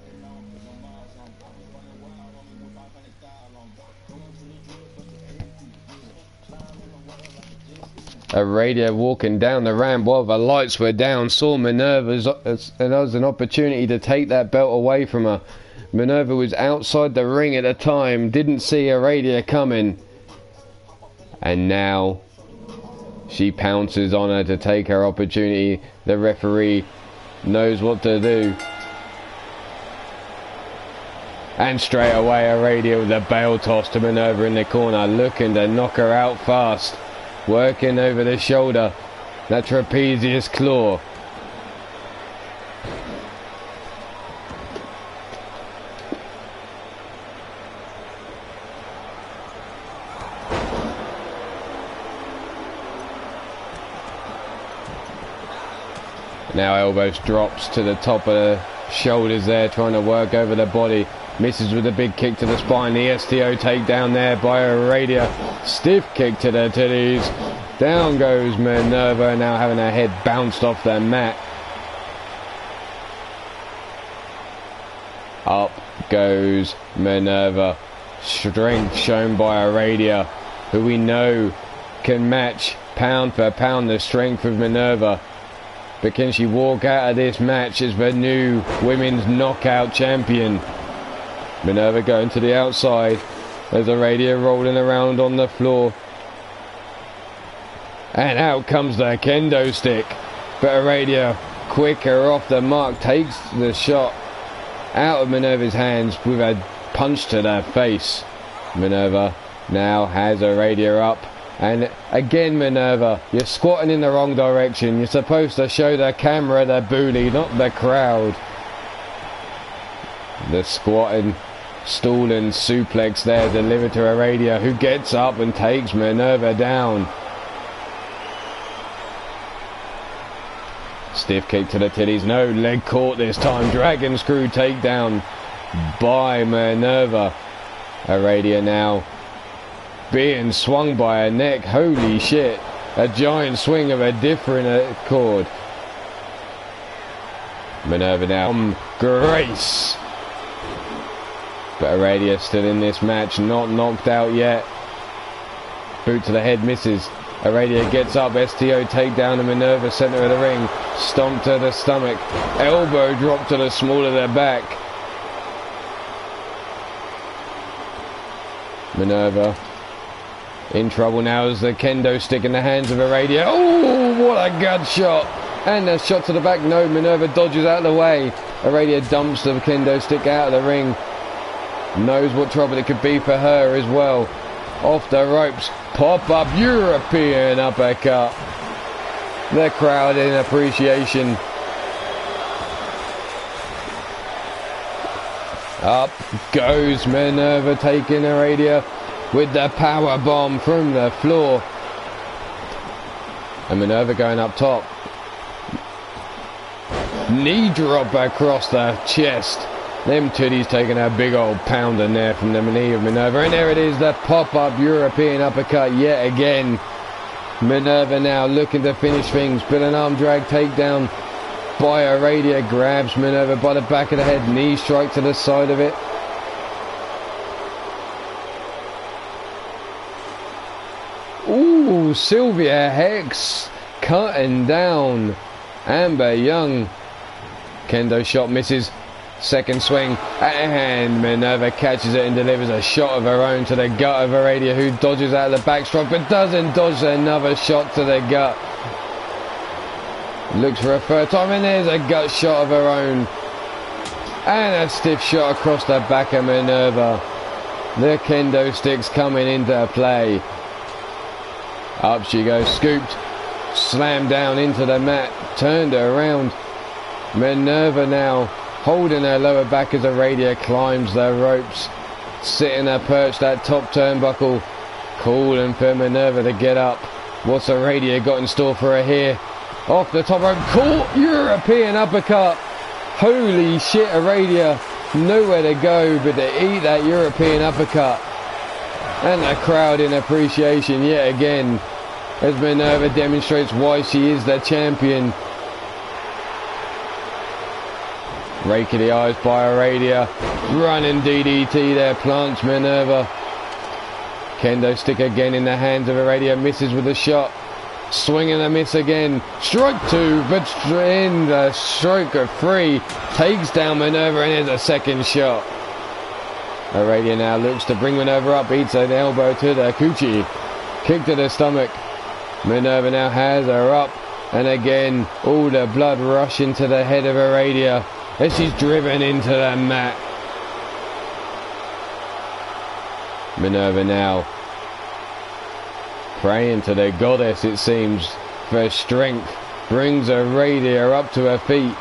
Aradia walking down the ramp while the lights were down, saw Minerva as an opportunity to take that belt away from her. Minerva was outside the ring at the time, didn't see Aradia coming, and now she pounces on her to take her opportunity. The referee knows what to do, and straight away Aradia with a bail toss to Minerva in the corner, looking to knock her out fast. Working over the shoulder, that trapezius claw. Now elbows drops to the top of the shoulders there, trying to work over the body. Misses with a big kick to the spine. The STO takedown there by Aradia. Stiff kick to the titties. Down goes Minerva, now having her head bounced off the mat. Up goes Minerva. Strength shown by Aradia, who we know can match pound for pound the strength of Minerva. But can she walk out of this match as the new women's knockout champion? Minerva going to the outside as Aradia rolling around on the floor. And out comes the kendo stick. But Aradia, quicker off the mark, takes the shot out of Minerva's hands with a punch to the face. Minerva now has Aradia up. And again, Minerva, you're squatting in the wrong direction. You're supposed to show the camera the booty, not the crowd. The squatting, stalling suplex there delivered to Aradia, who gets up and takes Minerva down. Stiff kick to the titties. No, leg caught this time. Dragon screw takedown by Minerva. Aradia now being swung by her neck. Holy shit. A giant swing of a different accord. Minerva now grace. But Aradia still in this match, not knocked out yet. Boot to the head misses. Aradia gets up, STO takedown to Minerva, centre of the ring. Stomp to the stomach. Elbow drop to the small of the back. Minerva in trouble now as the kendo stick in the hands of Aradia. Oh, what a gut shot. And a shot to the back. No, Minerva dodges out of the way. Aradia dumps the kendo stick out of the ring. Knows what trouble it could be for her as well. Off the ropes. Pop-up European uppercut. The crowd in appreciation. Up goes Minerva, taking Aradia with the power bomb from the floor. And Minerva going up top. Knee drop across the chest. Them titties taking a big old pound in there from the knee of Minerva. And there it is, the pop-up European uppercut yet again. Minerva now looking to finish things, but an arm drag takedown by Aradia. Grabs Minerva by the back of the head. Knee strike to the side of it. Ooh, Sylvia Hex cutting down Amber Young. Kendo shot misses. Second swing, and Minerva catches it and delivers a shot of her own to the gut of Aradia, who dodges out of the backstroke but doesn't dodge another shot to the gut. Looks for a third time, and there's a gut shot of her own. And a stiff shot across the back of Minerva. The kendo sticks coming into play. Up she goes, scooped, slammed down into the mat, turned her around. Minerva now holding her lower back as Aradia climbs the ropes, sitting her perched at top turnbuckle, calling for Minerva to get up. What's Aradia got in store for her here? Off the top rope, caught European uppercut. Holy shit, Aradia, nowhere to go but to eat that European uppercut. And the crowd in appreciation yet again as Minerva demonstrates why she is the champion. Rake of the eyes by Aradia. Running DDT there, plants Minerva. Kendo stick again in the hands of Aradia, misses with a shot. Swing and a miss again. Strike two, but in the stroke of three. Takes down Minerva and there's a second shot. Aradia now looks to bring Minerva up, beats an elbow to the coochie. Kick to the stomach. Minerva now has her up. And again, all the blood rushing to the head of Aradia as she's driven into the mat. Minerva now praying to the goddess, it seems, for strength. Brings Aradia up to her feet.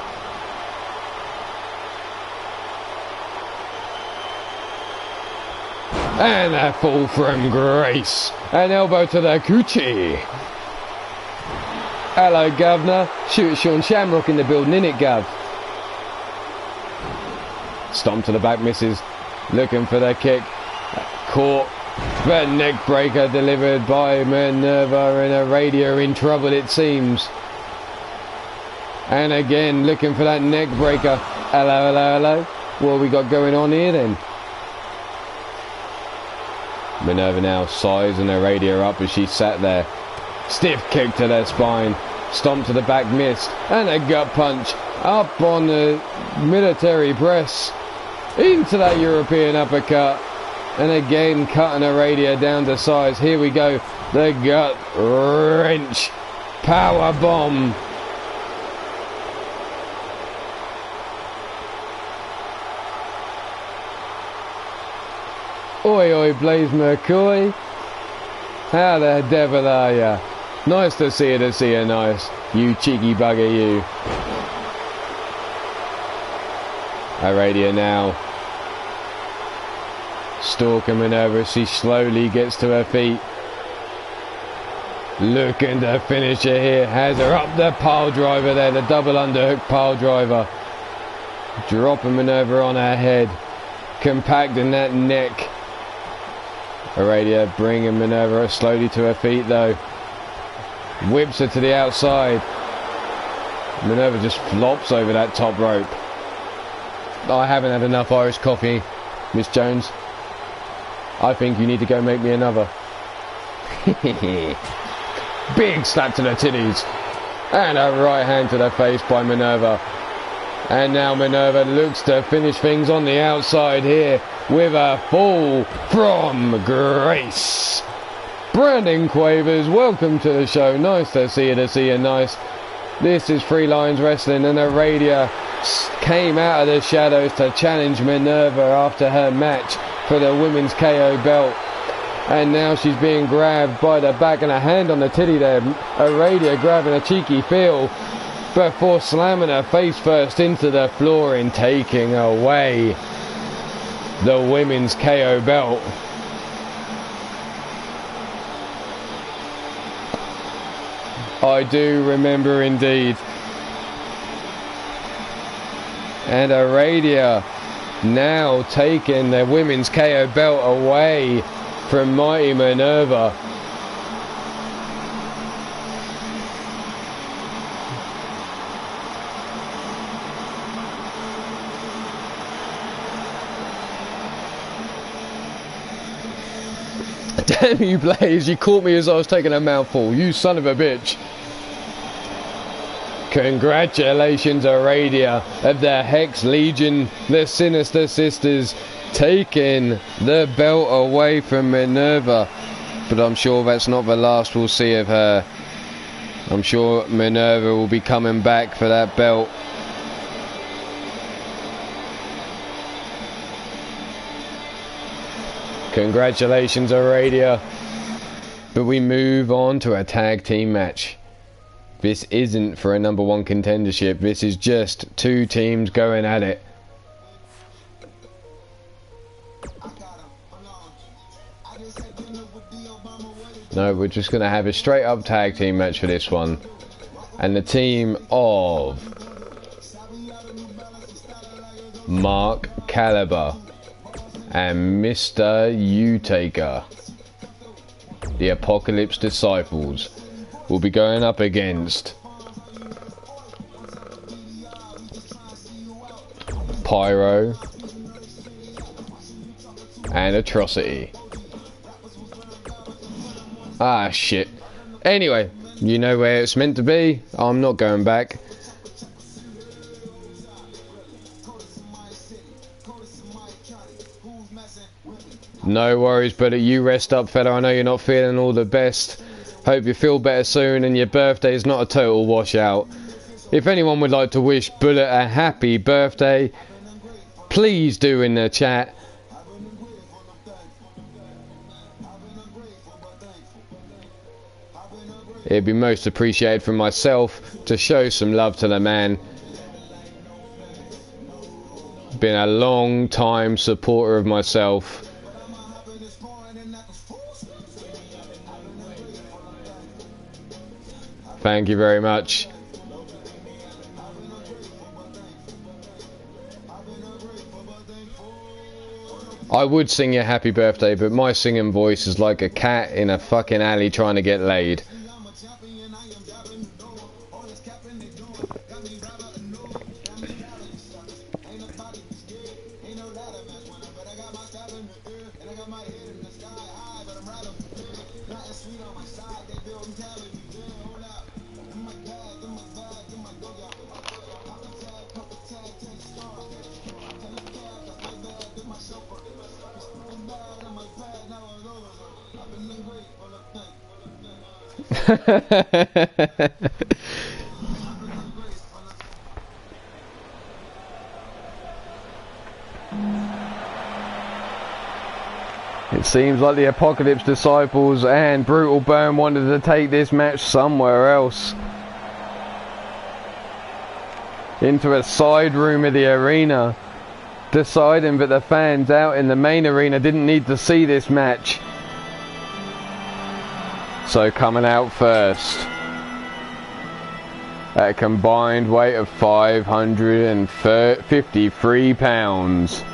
And a fall from Grace. An elbow to the coochie. Hello, Governor. Shoot, Sean Shamrock in the building, innit, Gov? Stomp to the back, misses. Looking for the kick. Caught. The neck breaker delivered by Minerva, and Aradia in trouble, it seems. And again, looking for that neck breaker. Hello, hello, hello. What have we got going on here then? Minerva now sizing Aradia up as she sat there. Stiff kick to the spine. Stomp to the back, missed. And a gut punch up on the military press. Into that European uppercut. And again cutting Aradia down to size. Here we go. The gut wrench. Power bomb. Oi, oi, Blaze McCoy. How the devil are ya? Nice to see you nice. You cheeky bugger, you. Aradia now stalking Minerva as she slowly gets to her feet. Looking to finish her here. Has her up the pile driver there. The double underhook pile driver. Dropping Minerva on her head. Compacting that neck. Aradia bringing Minerva slowly to her feet though. Whips her to the outside. Minerva just flops over that top rope. I haven't had enough Irish coffee, Miss Jones. I think you need to go make me another. Big slap to the titties. And a right hand to the face by Minerva. And now Minerva looks to finish things on the outside here with a fall from Grace. Brandon Quavers, welcome to the show. Nice to see you nice. This is Three Lions Wrestling, and Aradia came out of the shadows to challenge Minerva after her match for the women's KO belt. And now she's being grabbed by the back and a hand on the titty there. Aradia grabbing a cheeky feel before slamming her face first into the floor and taking away the women's KO belt. I do remember indeed. And Aradia now taking the women's KO belt away from Mighty Minerva. Damn you, Blaze, you caught me as I was taking a mouthful, you son of a bitch. Congratulations, Aradia of the Hex Legion, the Sinister Sisters, taking the belt away from Minerva. But I'm sure that's not the last we'll see of her. I'm sure Minerva will be coming back for that belt. Congratulations, Aradia. But we move on to a tag team match. This isn't for a #1 contendership. This is just two teams going at it. No, we're just going to have a straight up tag team match for this one. And the team of Mark Caliber and Mr. U-Taker, the Apocalypse Disciples, will be going up against Pyro and Atrocity. Ah, shit. Anyway, you know where it's meant to be. I'm not going back. No worries, buddy. You rest up, fella. I know you're not feeling all the best. Hope you feel better soon and your birthday is not a total washout. If anyone would like to wish Bullet a happy birthday, please do in the chat. It'd be most appreciated from myself to show some love to the man. Been a long time supporter of myself. Thank you very much. I would sing you happy birthday, but my singing voice is like a cat in a fucking alley trying to get laid. It seems like the Apocalypse Disciples and Brutal Burn wanted to take this match somewhere else. Into a side room of the arena, deciding that the fans out in the main arena didn't need to see this match. So coming out first, at a combined weight of 553 pounds.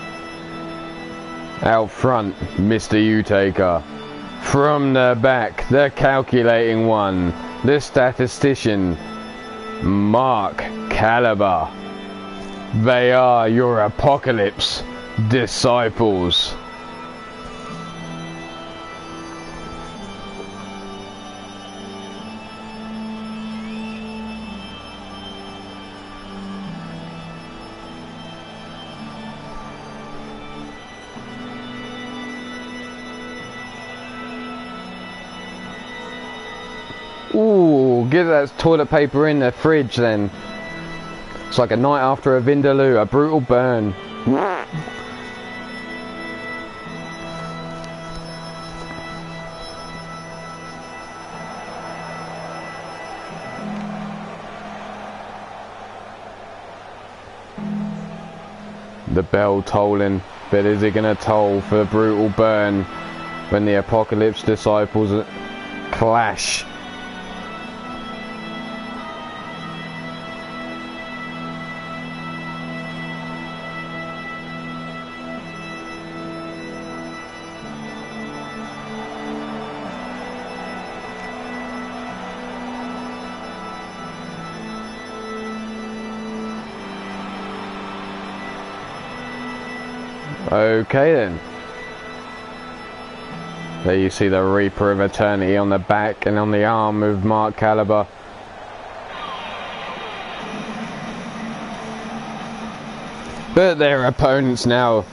Out front, Mr. U-Taker. From the back, the calculating one, the statistician, Mark Caliber. They are your Apocalypse Disciples. Ooh, get that toilet paper in the fridge then. It's like a night after a Vindaloo, a brutal burn. The bell tolling, but is it going to toll for the brutal burn when the Apocalypse Disciples clash? Okay then. There you see the Reaper of Eternity on the back and on the arm of Mark Caliber. But their opponents now.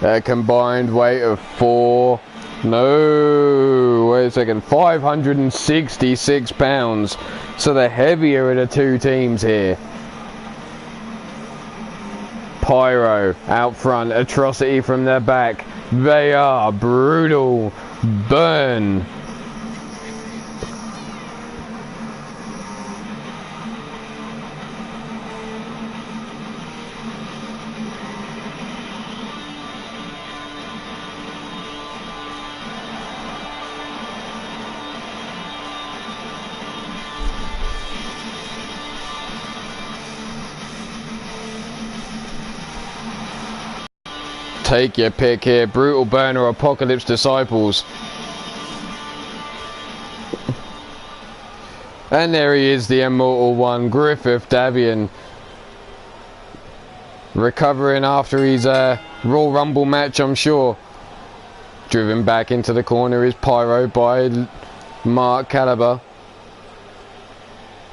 A combined weight of 4. No wait a second, 566 pounds. So the heavier of the two teams here. Pyro out front, Atrocity from the back. They are brutal. Burn. Take your pick here, Brutal Burn or Apocalypse Disciples. And there he is, the Immortal One, Griffith Davian. Recovering after his Royal Rumble match, I'm sure. Driven back into the corner is Pyro by Mark Caliber.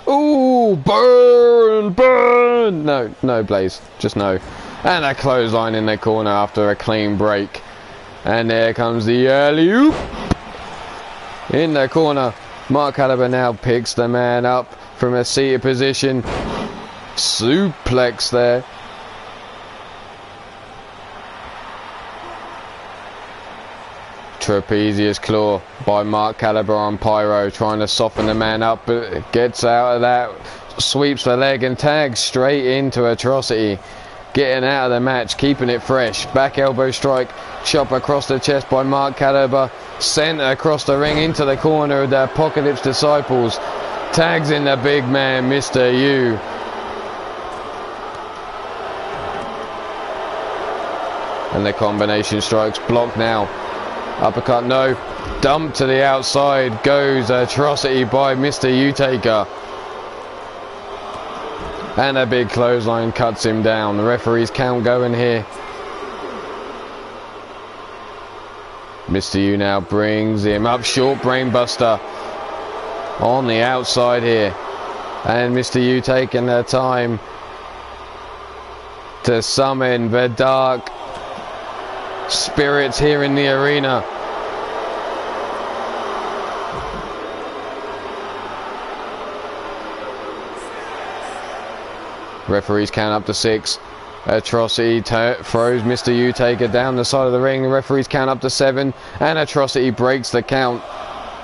Ooh, burn, burn! No, Blaze, just no. And a clothesline in the corner after a clean break. And there comes the alley-oop. In the corner, Mark Caliber now picks the man up from a seated position. Suplex there. Trapezius claw by Mark Caliber on Pyro, trying to soften the man up, but gets out of that, sweeps the leg and tags straight into Atrocity. Getting out of the match, keeping it fresh. Back elbow strike, chop across the chest by Mark Caliber. Sent across the ring into the corner of the Apocalypse Disciples. Tags in the big man, Mr. U. And the combination strikes blocked now. Uppercut, no. Dump to the outside goes Atrocity by Mr. U-Taker. And a big clothesline cuts him down. The referee's count going here. Mr. U now brings him up short, brainbuster on the outside here. And Mr. U taking the time to summon the dark spirits here in the arena. Referees count up to 6. Atrocity throws Mr. U-Taker down the side of the ring. The referees count up to 7. And Atrocity breaks the count.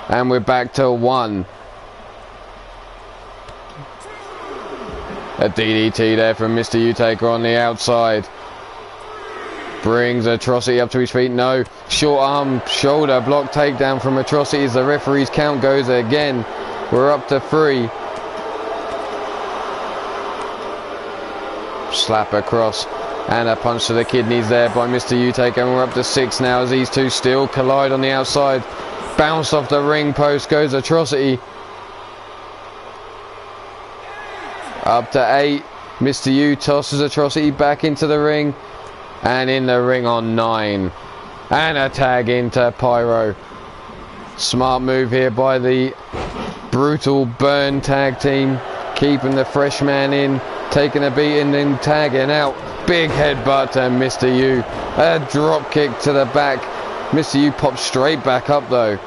And we're back to 1. A DDT there from Mr. U-Taker on the outside. Brings Atrocity up to his feet. No. Short arm, shoulder block takedown from Atrocity as the referee's count goes again. We're up to 3. Slap across and a punch to the kidneys there by Mr. U-Taker, and we're up to 6 now as these two still collide on the outside. Bounce off the ring post goes Atrocity. Up to 8. Mr. U tosses Atrocity back into the ring, and in the ring on 9. And a tag into Pyro. Smart move here by the Brutal Burn tag team, keeping the fresh man in. Taking a beating and tagging out. Big headbutt to Mr. U. A drop kick to the back. Mr. U pops straight back up though.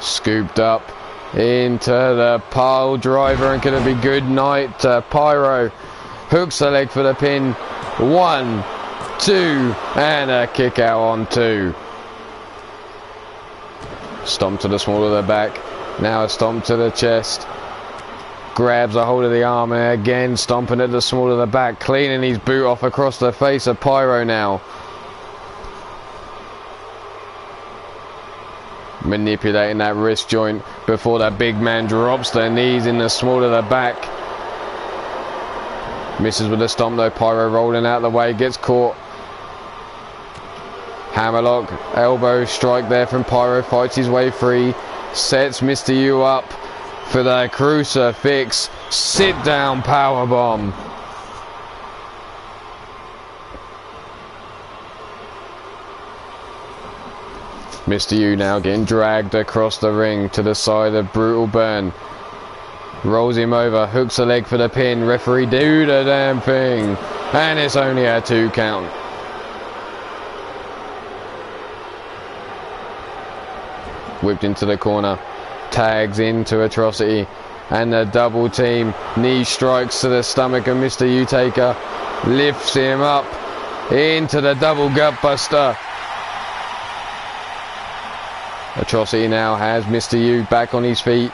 Scooped up into the pile driver, and gonna be good night to Pyro. Hooks the leg for the pin. 1, 2, and a kick out on 2. Stomp to the small of the back. Now a stomp to the chest. Grabs a hold of the arm, and again stomping at the small of the back, cleaning his boot off across the face of Pyro now. Manipulating that wrist joint before that big man drops their knees in the small of the back. Misses with a stomp though. Pyro rolling out of the way, gets caught. Hammerlock, elbow strike there from Pyro, fights his way free, sets Mr. U up for the crucifix, sit down powerbomb. Mr. U now getting dragged across the ring to the side of Brutal Burn. Rolls him over, hooks the leg for the pin. Referee, do the damn thing. And it's only a 2 count. Whipped into the corner. Tags into Atrocity. And the double team. Knee strikes to the stomach of Mr. U-Taker. Lifts him up into the double gut buster. Atrocity now has Mr. U back on his feet.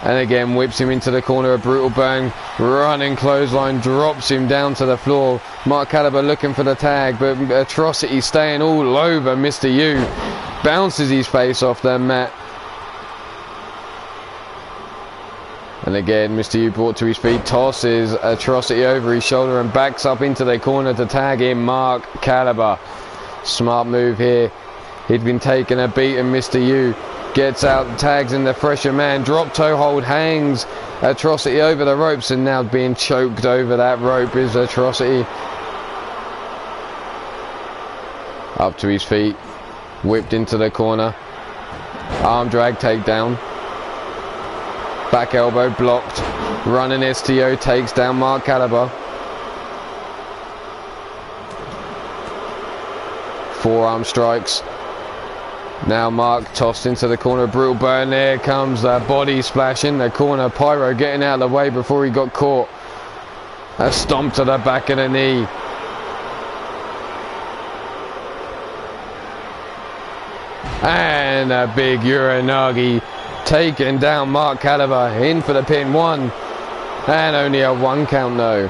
And again whips him into the corner. A brutal burn. Running clothesline. Drops him down to the floor. Mark Caliber looking for the tag. But Atrocity staying all over Mr. U. Bounces his face off the mat. And again Mr. U brought to his feet. Tosses Atrocity over his shoulder and backs up into the corner to tag in Mark Caliber. Smart move here. He'd been taking a beat and Mr. U gets out, tags in the fresher man, drop toe hold, hangs Atrocity over the ropes, and now being choked over that rope is Atrocity. Up to his feet, whipped into the corner, arm drag takedown, back elbow blocked, running STO takes down Mark Caliber. Forearm strikes. Now Mark tossed into the corner, brutal burn. There comes the body splash in the corner. Pyro getting out of the way before he got caught. A stomp to the back of the knee. And a big Uranagi taking down Mark Caliber. In for the pin, 1. And only a 1 count though.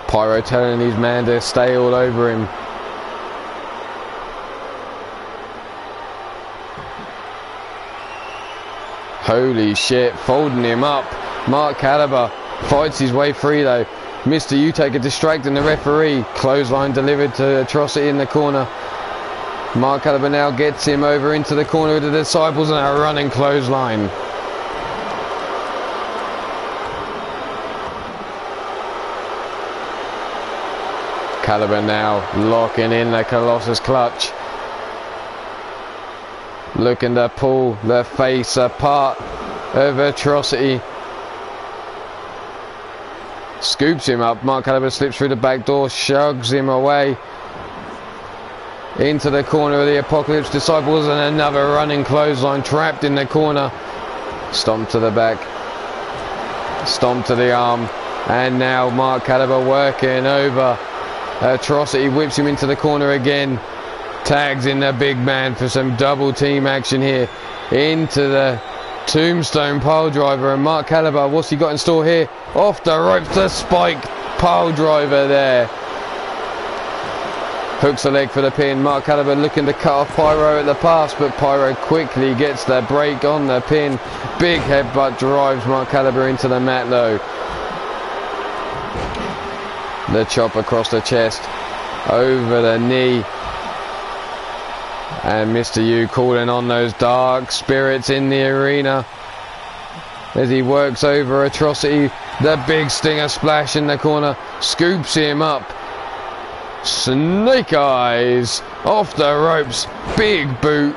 Pyro telling his man to stay all over him. Holy shit, folding him up. Mark Caliber fights his way free though. Mr. U-Taker distracting the referee. Clothesline delivered to Atrocity in the corner. Mark Caliber now gets him over into the corner of the Disciples and a running clothesline. Caliber now locking in the Colossus clutch. Looking to pull the face apart of Atrocity. Scoops him up. Mark Caliber slips through the back door, shoves him away into the corner of the Apocalypse Disciples, and another running clothesline, trapped in the corner. Stomp to the back, stomp to the arm, and now Mark Caliber working over Atrocity, whips him into the corner again. Tags in the big man for some double team action here. Into the tombstone pile driver, and Mark Caliber, what's he got in store here? Off the ropes, the spike pile driver there. Hooks the leg for the pin. Mark Caliber looking to cut off Pyro at the pass, but Pyro quickly gets the break on the pin. Big headbutt drives Mark Caliber into the mat though. The chop across the chest, over the knee. And Mr. U calling on those dark spirits in the arena as he works over Atrocity. The big stinger splash in the corner, scoops him up. Snake eyes off the ropes, big boot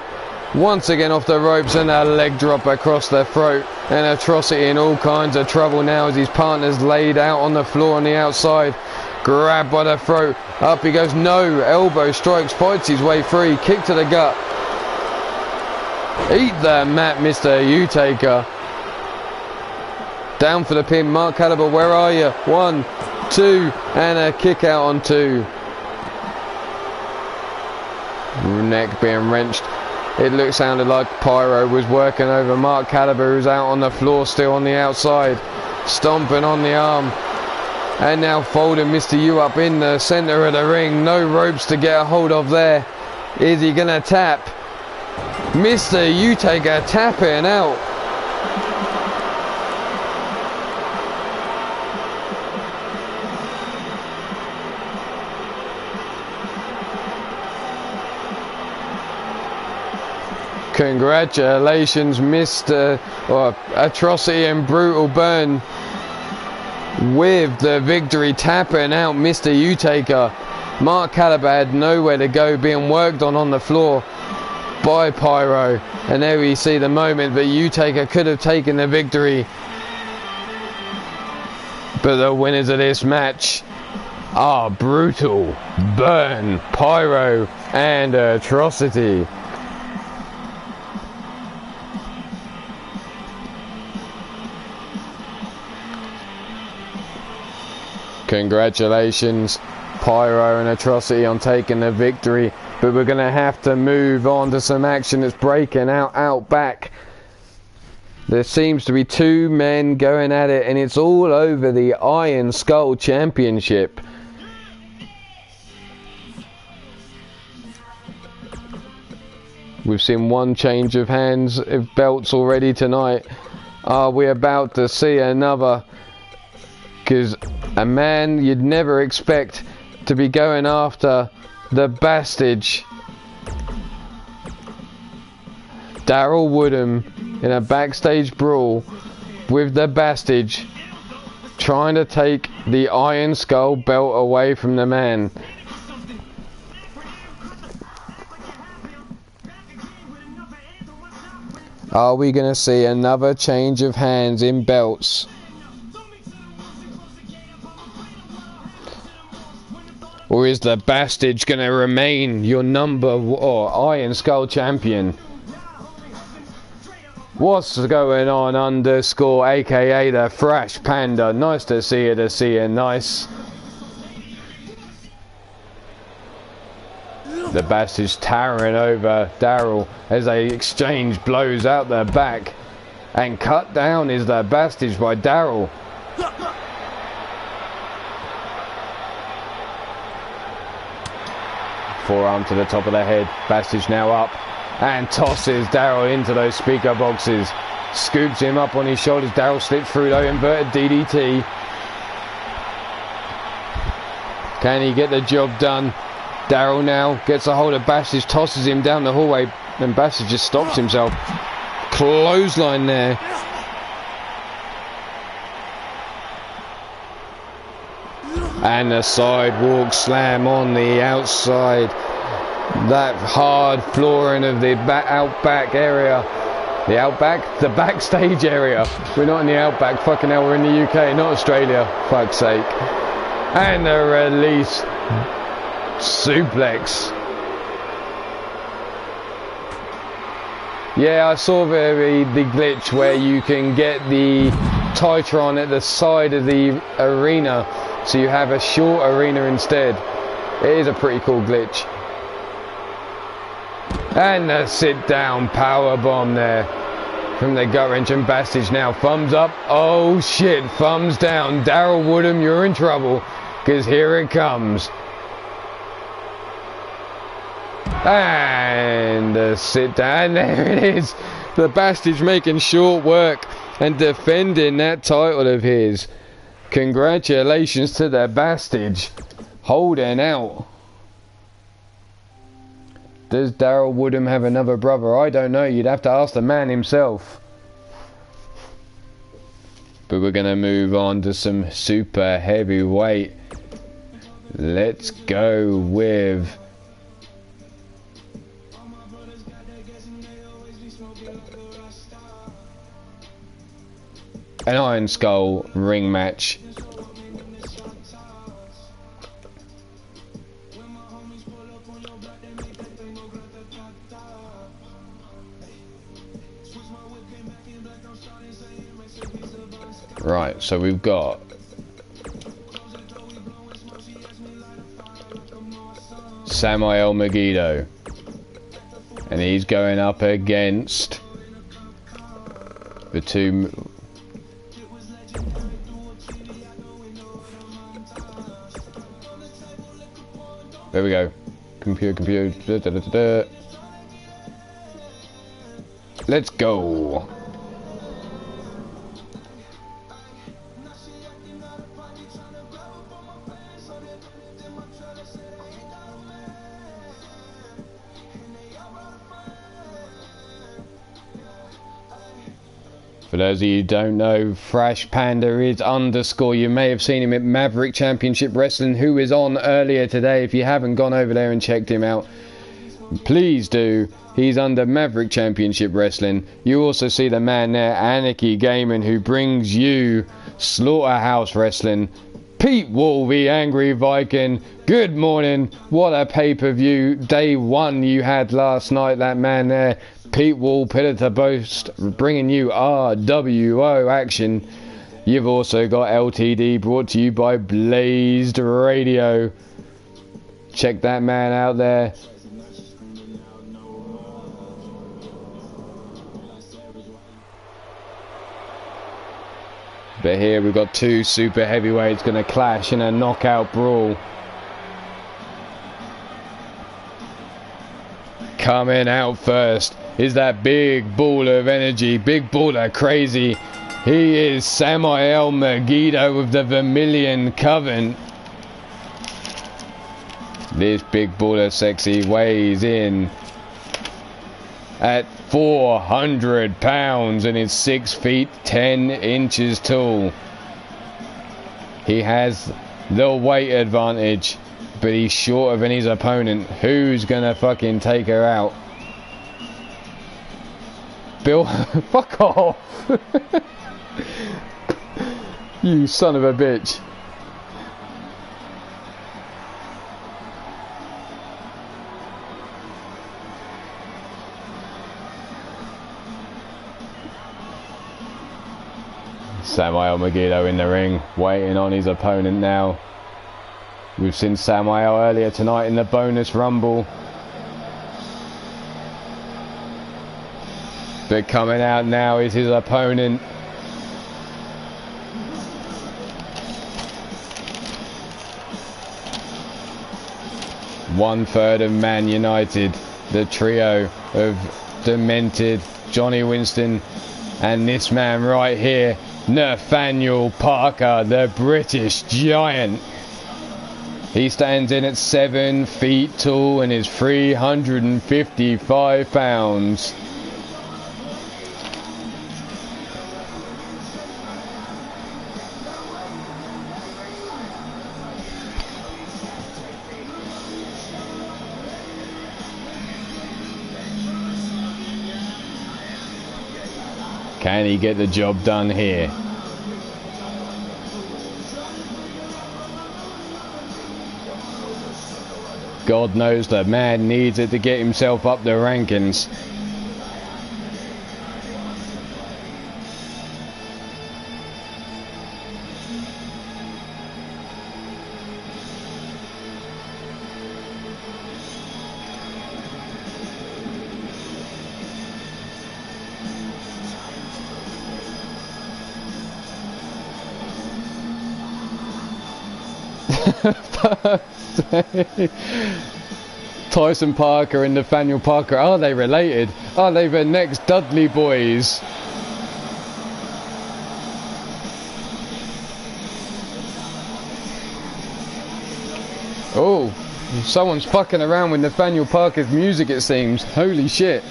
once again off the ropes, and a leg drop across the throat. And Atrocity in all kinds of trouble now as his partner's laid out on the floor on the outside. Grabbed by the throat, up he goes, no, elbow strikes, fights his way free, kick to the gut. Eat the mat, Mr. U-Taker. Down for the pin, Mark Caliber, where are you? 1, 2, and a kick out on 2. Neck being wrenched. It sounded like Pyro was working over Mark Caliber, who's out on the floor still on the outside, stomping on the arm. And now folding Mr. U up in the centre of the ring. No ropes to get a hold of there. Is he going to tap? Mr. U-Taker tapping out. Congratulations, Mr. Atrocity and Brutal Burn, with the victory, tapping out Mr. U-Taker. Mark Caliber had nowhere to go, being worked on the floor. by Pyro. And there we see the moment that Utaker could have taken the victory. But the winners of this match are Brutal, Burn, Pyro and Atrocity. Congratulations Pyro and Atrocity on taking the victory, but we're going to have to move on to some action that's breaking out back. There seems to be two men going at it, and it's all over the Iron Skull Championship. We've seen one change of hands of belts already tonight. Are we about to see another? Because a man you'd never expect to be going after the Bastage. Daryl Woodham in a backstage brawl with the Bastage, trying to take the Iron Skull belt away from the man. Are we going to see another change of hands in belts? Or is the Bastage going to remain your Iron Skull champion? What's going on, underscore, aka the Fresh Panda? Nice to see you, nice. The Bastage towering over Daryl as they exchange blows out the back. And cut down is the Bastage by Daryl. Forearm to the top of the head. Bastage now up and tosses Daryl into those speaker boxes. Scoops him up on his shoulders. Daryl slips through though, inverted DDT. Can he get the job done? Daryl now gets a hold of Bastage, tosses him down the hallway, and Bastage just stops himself. Clothesline there. And a sidewalk slam on the outside. That hard flooring of the outback area. The outback? The backstage area. We're not in the outback. Fucking hell, we're in the UK, not Australia. Fuck's sake. And the release. Suplex. Yeah, I saw the glitch where you can get the Titron at the side of the arena, so you have a short arena instead. It is a pretty cool glitch. And a sit down power bomb there from the gut wrench, and Bastage now thumbs up. Oh shit, thumbs down. Daryl Woodham, you're in trouble, because here it comes. And a sit down, there it is. The Bastage making short work and defending that title of his. Congratulations to the Bastage, holding out. Does Daryl Woodham have another brother? I don't know, you'd have to ask the man himself. But we're going to move on to some super heavyweight. Let's go with an Iron Skull ring match. Right, so we've got Samael Megiddo, and he's going up against the two. There we go. Computer. Let's go. For those of you who don't know, Fresh Panda is underscore. You may have seen him at Maverick Championship Wrestling, who is on earlier today. If you haven't gone over there and checked him out, please do. He's under Maverick Championship Wrestling. You also see the man there, Anarchy Gaming, who brings you Slaughterhouse Wrestling. Pete Wall, the Angry Viking. Good morning. What a pay-per-view. Day 1 you had last night, that man there. Pete Wall, Pillar to Post, bringing you RWO action. You've also got LTD, brought to you by Blazed Radio. Check that man out there. But here we've got two super heavyweights going to clash in a knockout brawl. Coming out first is that big ball of energy, big baller crazy. He is Samael Megiddo of the Vermilion Coven. This big baller sexy weighs in at 400 pounds and is 6 feet 10 inches tall. He has the weight advantage, but he's shorter than his opponent. Who's gonna fucking take her out? Bill, fuck off. You son of a bitch. Samael Megiddo in the ring, waiting on his opponent now. We've seen Samael earlier tonight in the bonus rumble. But coming out now is his opponent. One third of Man United, the trio of Demented, Johnny Winston, and this man right here, Nathaniel Parker, the British Giant. He stands in at 7 feet tall and is 355 pounds. Can he get the job done here? God knows the man needs it to get himself up the rankings. Tyson Parker and Nathaniel Parker, are they related? Are they the next Dudley boys? Oh, someone's fucking around with Nathaniel Parker's music, it seems. Holy shit.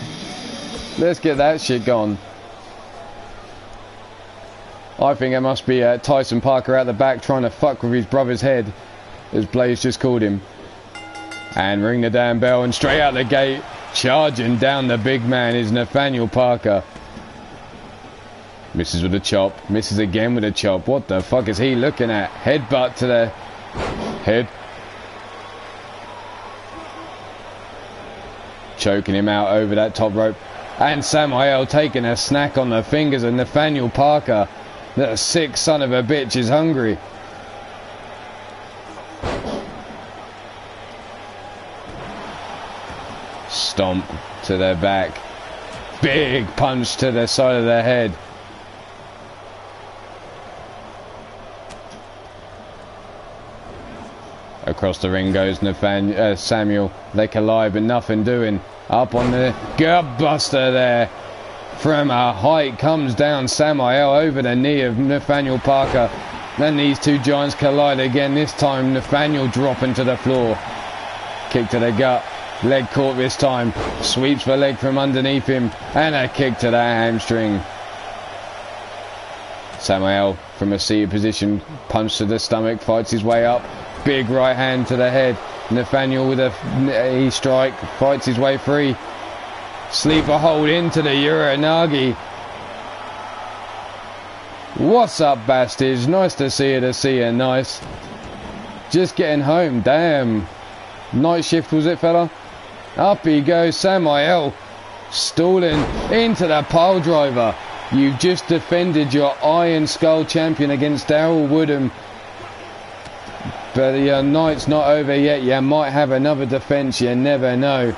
Let's get that shit gone. I think it must be Tyson Parker out the back trying to fuck with his brother's head, as Blaze just called him. And ring the damn bell, and straight out the gate, charging down the big man is Nathaniel Parker. Misses with a chop, misses again with a chop. What the fuck is he looking at? Headbutt to the head. Choking him out over that top rope. And Samael taking a snack on the fingers of Nathaniel Parker. That sick son of a bitch is hungry. Stomp to their back. Big punch to the side of their head. Across the ring goes Samuel. They collide but nothing doing. Up on the gut buster there. From a height comes down Samael over the knee of Nathaniel Parker. Then these two giants collide again. This time Nathaniel dropping to the floor. Kick to the gut. Leg caught this time. Sweeps the leg from underneath him. And a kick to that hamstring. Samael from a seated position. Punch to the stomach. Fights his way up. Big right hand to the head. Nathaniel with a knee strike, fights his way free. Sleeper hold into the Uranagi. What's up, Bastage? Nice to see you, nice. Just getting home, damn. Night shift was it, fella? Up he goes, Samael. Stalling into the pile driver. You've just defended your Iron Skull champion against Daryl Woodham. But your night's not over yet. You might have another defence. You never know.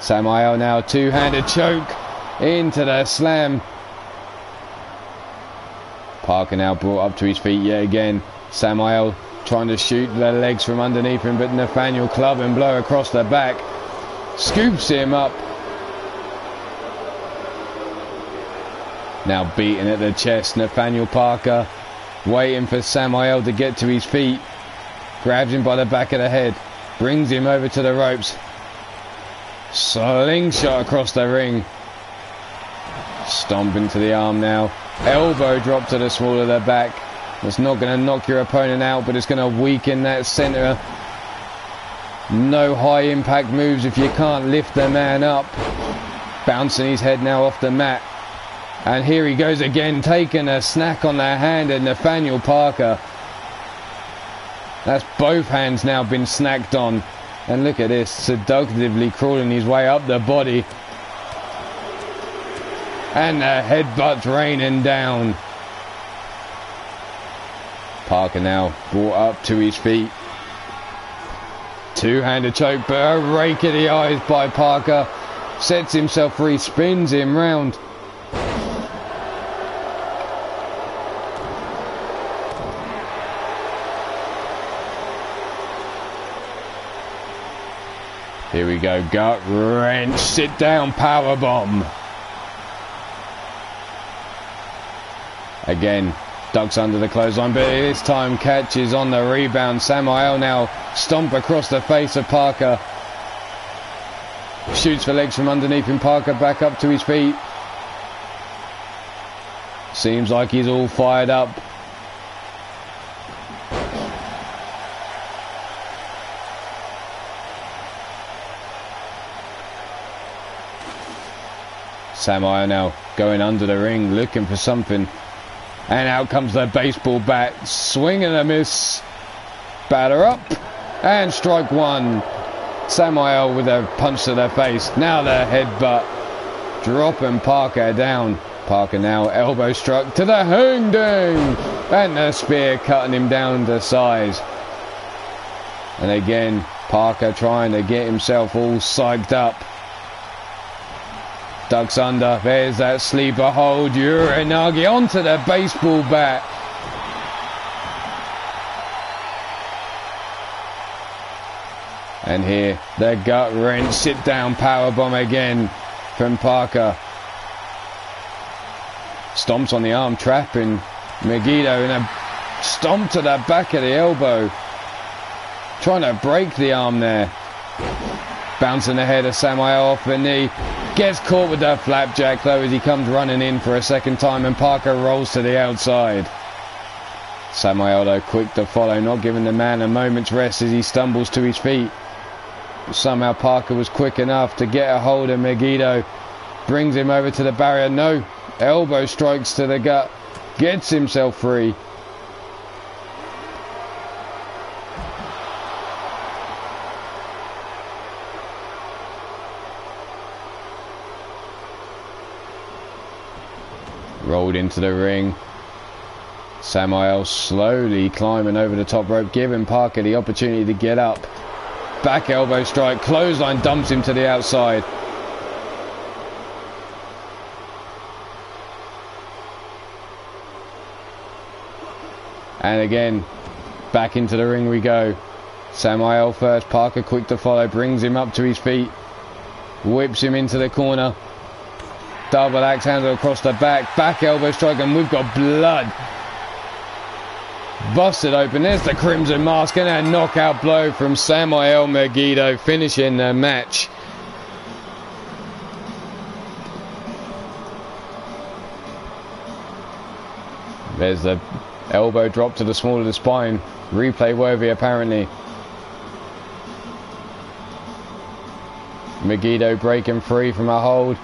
Samael now two-handed choke into the slam. Parker now brought up to his feet yet again. Samael trying to shoot the legs from underneath him, but Nathaniel club and blow across the back. Scoops him up. Now beating at the chest. Nathaniel Parker waiting for Samael to get to his feet. Grabs him by the back of the head. Brings him over to the ropes. Slingshot across the ring. Stomp into the arm now. Elbow drop to the small of the back. It's not going to knock your opponent out, but it's going to weaken that centre. No high impact moves if you can't lift the man up. Bouncing his head now off the mat. And here he goes again, taking a snack on the hand of Nathaniel Parker. That's both hands now been snacked on. And look at this, seductively crawling his way up the body. And the headbutt's raining down. Parker now brought up to his feet. Two-handed choke, but a rake of the eyes by Parker. Sets himself free, spins him round. Here we go, gut wrench, sit down, power bomb. Again, ducks under the clothesline, but this time catches on the rebound. Samael now stomp across the face of Parker. Shoots for legs from underneath him. Parker back up to his feet. Seems like he's all fired up. Samael now going under the ring, looking for something. And out comes the baseball bat. Swing and a miss. Batter up. And strike one. Samael with a punch to the face. Now the headbutt. Dropping Parker down. Parker now elbow struck to the hung dang. And the spear cutting him down to size. And again, Parker trying to get himself all psyched up. Ducks under, there's that sleeper hold, Uranagi onto the baseball bat. And here, the gut wrench, sit down powerbomb again from Parker. Stomps on the arm, trapping Megiddo, and a stomp to the back of the elbow. Trying to break the arm there. Bouncing the head of Samael off the knee. Gets caught with that flapjack though as he comes running in for a second time, and Parker rolls to the outside. Samael though quick to follow, not giving the man a moment's rest as he stumbles to his feet. But somehow Parker was quick enough to get a hold of Megiddo. Brings him over to the barrier. No. Elbow strikes to the gut. Gets himself free. Rolled into the ring. Samael slowly climbing over the top rope, giving Parker the opportunity to get up. Back elbow strike, clothesline dumps him to the outside. And again, back into the ring we go. Samael first, Parker quick to follow, brings him up to his feet. Whips him into the corner. Double axe handle across the back elbow strike, and we've got blood. Busted open, there's the Crimson Mask, and a knockout blow from Samael Megiddo, finishing the match. There's the elbow drop to the small of the spine. Replay worthy apparently. Megiddo breaking free from a hold.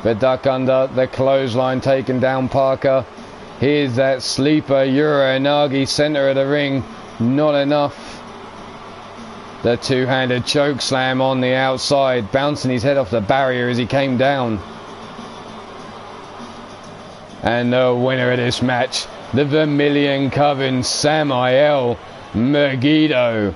The duck under, the clothesline taking down Parker. Here's that sleeper Uranagi, center of the ring. Not enough. The two-handed choke slam on the outside, bouncing his head off the barrier as he came down. And the winner of this match, the Vermilion Coven, Samael Megiddo.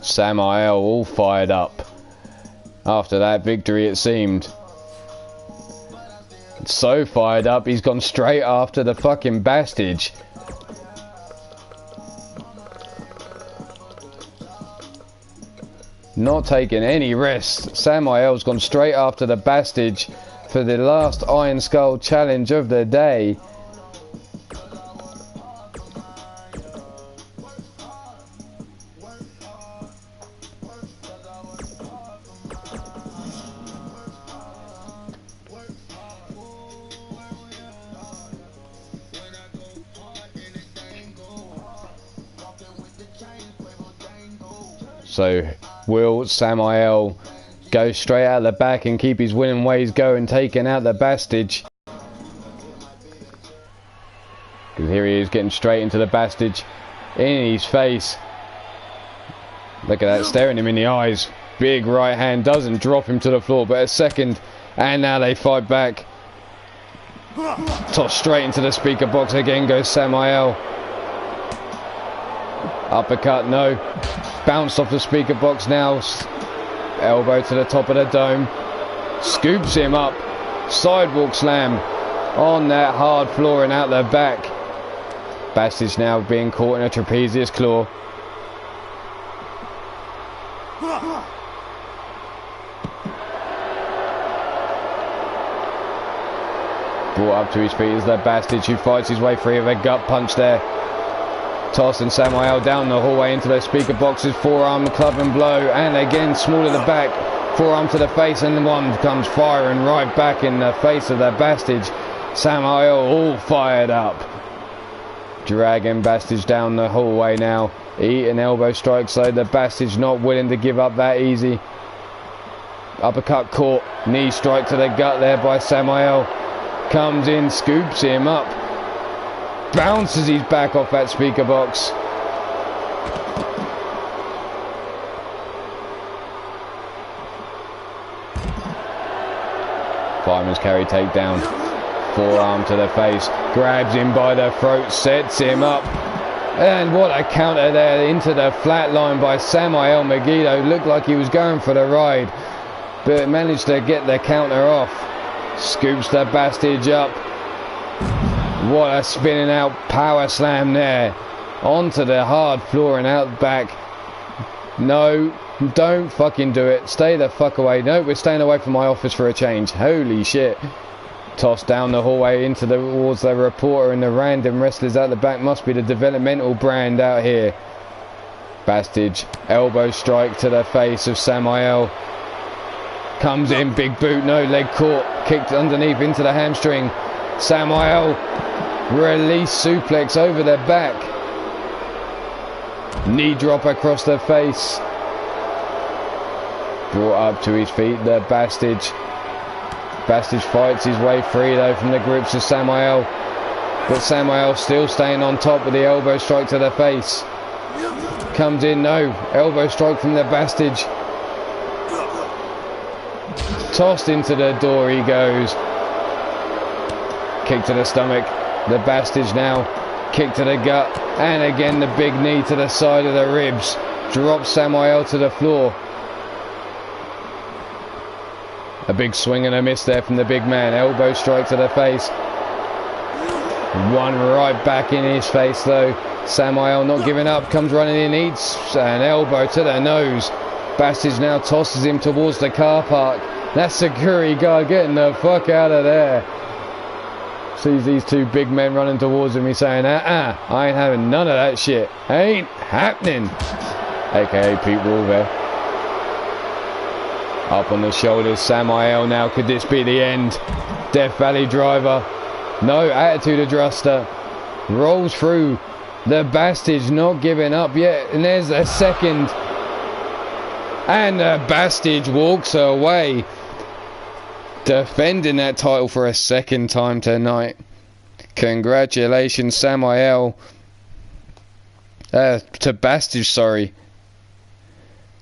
Samael all fired up after that victory, it seemed. So fired up, he's gone straight after the fucking Bastage. Not taking any rest. Samael's gone straight after the Bastage for the last Iron Skull challenge of the day. So will Samael go straight out the back and keep his winning ways going, taking out the Bastage? Because here he is getting straight into the Bastage in his face. Look at that, staring him in the eyes. Big right hand, doesn't drop him to the floor, but a second, and now they fight back. Tossed straight into the speaker box again goes Samael. Uppercut, no. Bounced off the speaker box now. Elbow to the top of the dome. Scoops him up. Sidewalk slam on that hard floor and out the back. Bastage now being caught in a trapezius claw. Brought up to his feet is the Bastage, who fights his way free of a gut punch there. Tossing Samael down the hallway into the speaker boxes, forearm club and blow, and again small at the back, forearm to the face, and the one comes firing right back in the face of the Bastage. Samael all fired up. Dragging Bastage down the hallway now, eating elbow strikes, so the Bastage not willing to give up that easy. Uppercut caught, knee strike to the gut there by Samael. Comes in, scoops him up. Bounces his back off that speaker box. Fireman's carry takedown. Forearm to the face. Grabs him by the throat. Sets him up. And what a counter there into the flat line by Samael Megiddo. Looked like he was going for the ride, but managed to get the counter off. Scoops the Bastage up. What a spinning out power slam there. Onto the hard floor and out back. No, don't fucking do it. Stay the fuck away. No, we're staying away from my office for a change. Holy shit. Tossed down the hallway into towards the reporter and the random wrestlers out the back. Must be the developmental brand out here. Bastage, elbow strike to the face of Samael. Comes in, big boot, no, leg caught. Kicked underneath into the hamstring. Samael, release suplex over the back. Knee drop across the face. Brought up to his feet, the Bastage. Bastage fights his way free though from the grips of Samael. But Samael still staying on top with the elbow strike to the face. Comes in, no, elbow strike from the Bastage. Tossed into the door he goes. Kick to the stomach. The Bastage now. Kick to the gut. And again the big knee to the side of the ribs. Drops Samael to the floor. A big swing and a miss there from the big man. Elbow strike to the face. One right back in his face though. Samael not giving up. Comes running in. Eats an elbow to the nose. Bastage now tosses him towards the car park. That security guard getting the fuck out of there. Sees these two big men running towards him. He's saying, I ain't having none of that shit. Ain't happening. aka Pete Wall there. Up on the shoulders, Samael now. Could this be the end? Death Valley driver. No, attitude adjuster. Rolls through. The Bastage not giving up yet. And there's a second. And the Bastage walks away. Defending that title for a second time tonight. Congratulations, Samael. To Bastage, sorry.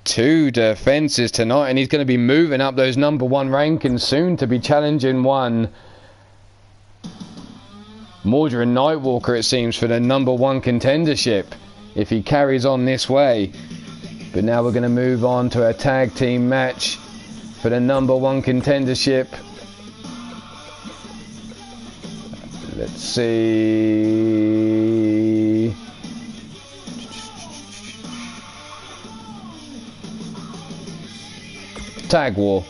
2 defences tonight, and he's going to be moving up those number 1 rankings soon to be challenging one Mordred Nightwalker, it seems, for the number 1 contendership if he carries on this way. But now we're going to move on to a tag team match for the number 1 contendership. Let's see. Tag war.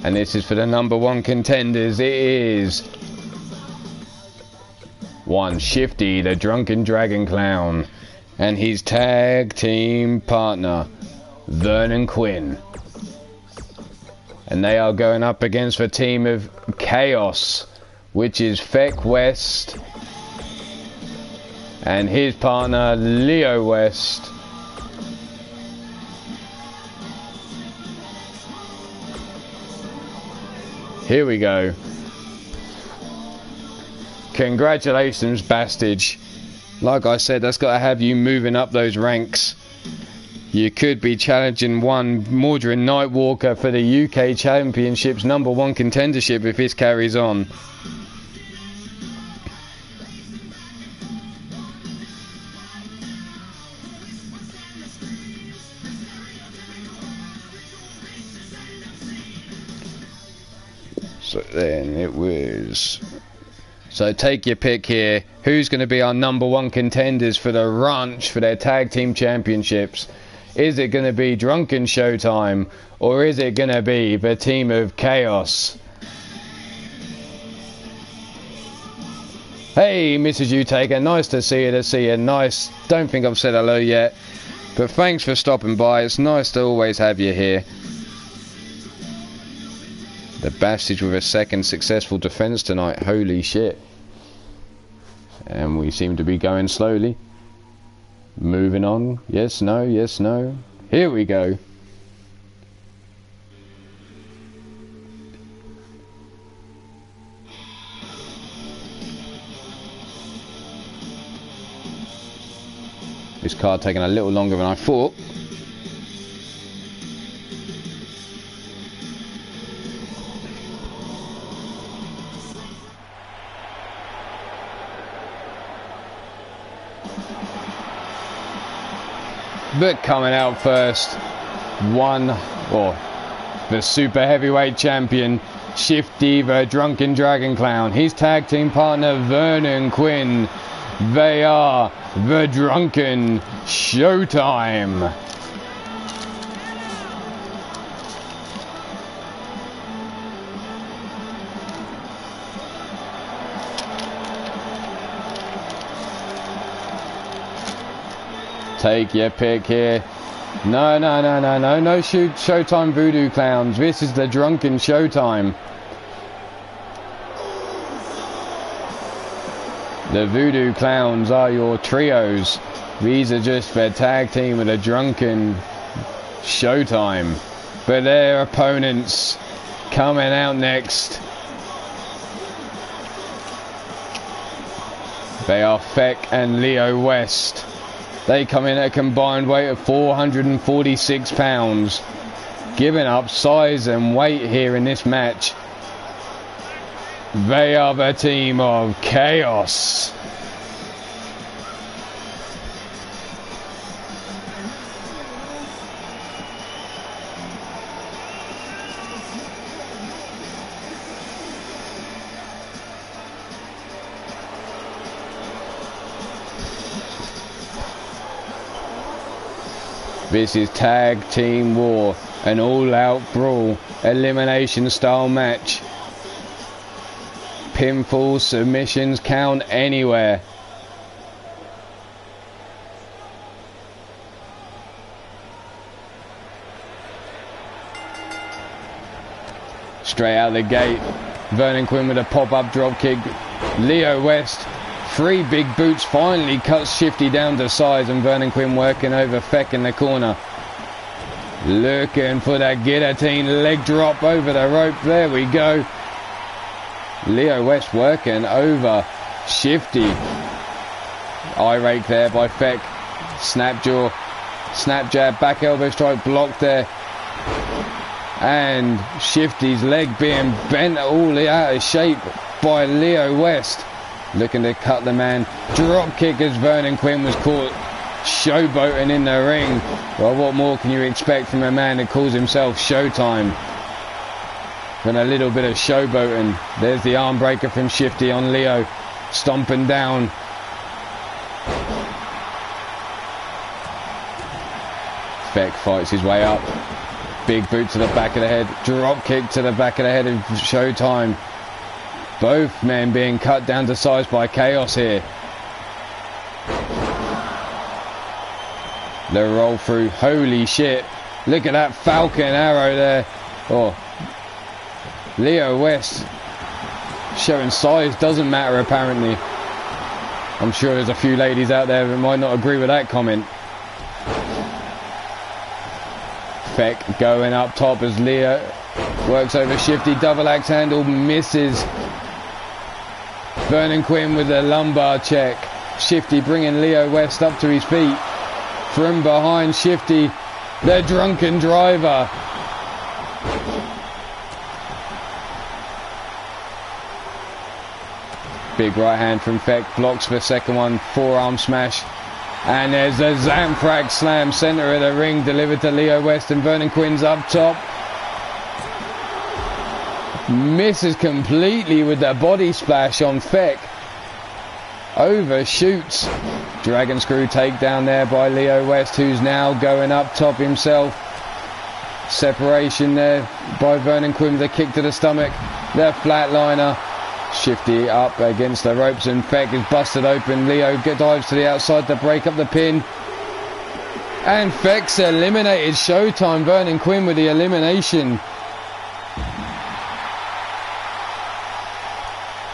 And this is for the number 1 contenders. It is one Shifty, the Drunken Dragon Clown, and his tag team partner, Vernon Quinn. And they are going up against the team of Chaos, which is Feck West and his partner Leo West. Here we go. Congratulations, Bastage. Like I said, that's got to have you moving up those ranks. You could be challenging one Mordred Nightwalker for the UK Championship's number 1 contendership if this carries on. So then it was... So take your pick here. Who's going to be our number 1 contenders for the Ranch for their tag team championships? Is it going to be Drunken Showtime, or is it going to be the team of Chaos? Hey, Mrs. U-Taker, nice to see you, nice. Don't think I've said hello yet, but thanks for stopping by. It's nice to always have you here. The Bastage with a second successful defense tonight. Holy shit. And we seem to be going slowly. Moving on. Yes, no, yes, no. Here we go. This card taking a little longer than I thought. But coming out first, the super heavyweight champion, Shifty the Drunken Dragon Clown. His tag team partner, Vernon Quinn. They are the Drunken Showtime. Take your pick here. No Showtime Voodoo Clowns. This is the Drunken Showtime. The Voodoo Clowns are your trios. These are just their tag team of the Drunken Showtime. But their opponents coming out next. They are Feck and Leo West. They come in at a combined weight of 446 pounds. Giving up size and weight here in this match. They are the team of Chaos. This is Tag Team War. An all-out brawl, elimination style match. Pinfalls, submissions count anywhere. Straight out the gate, Vernon Quinn with a pop-up drop kick. Leo West, 3 big boots, finally cuts Shifty down to size, and Vernon Quinn working over Feck in the corner. Looking for that guillotine leg drop over the rope. There we go. Leo West working over Shifty. Eye rake there by Feck. Snap jaw, snap jab, back elbow strike blocked there. And Shifty's leg being bent all out of shape by Leo West. Looking to cut the man. Drop kick as Vernon Quinn was caught showboating in the ring. Well, what more can you expect from a man that calls himself Showtime than a little bit of showboating? There's the arm breaker from Shifty on Leo. Stomping down. Feck fights his way up. Big boot to the back of the head. Drop kick to the back of the head of Showtime. Both men being cut down to size by Chaos here. The roll through. Holy shit. Look at that Falcon arrow there. Oh. Leo West showing size doesn't matter apparently. I'm sure there's a few ladies out there that might not agree with that comment. Feck going up top as Leo works over Shifty. Double axe handle misses. Vernon Quinn with a lumbar check. Shifty bringing Leo West up to his feet. From behind Shifty, the drunken driver. Big right hand from Feck, blocks for second one, forearm smash. And there's a Zamfrak slam, center of the ring, delivered to Leo West, and Vernon Quinn's up top. Misses completely with the body splash on Feck. Overshoots. Dragon screw takedown there by Leo West, who's now going up top himself. Separation there by Vernon Quinn with a kick to the stomach. The flatliner. Shifty up against the ropes, and Feck is busted open. Leo dives to the outside to break up the pin. And Feck's eliminated. Showtime. Vernon Quinn with the elimination.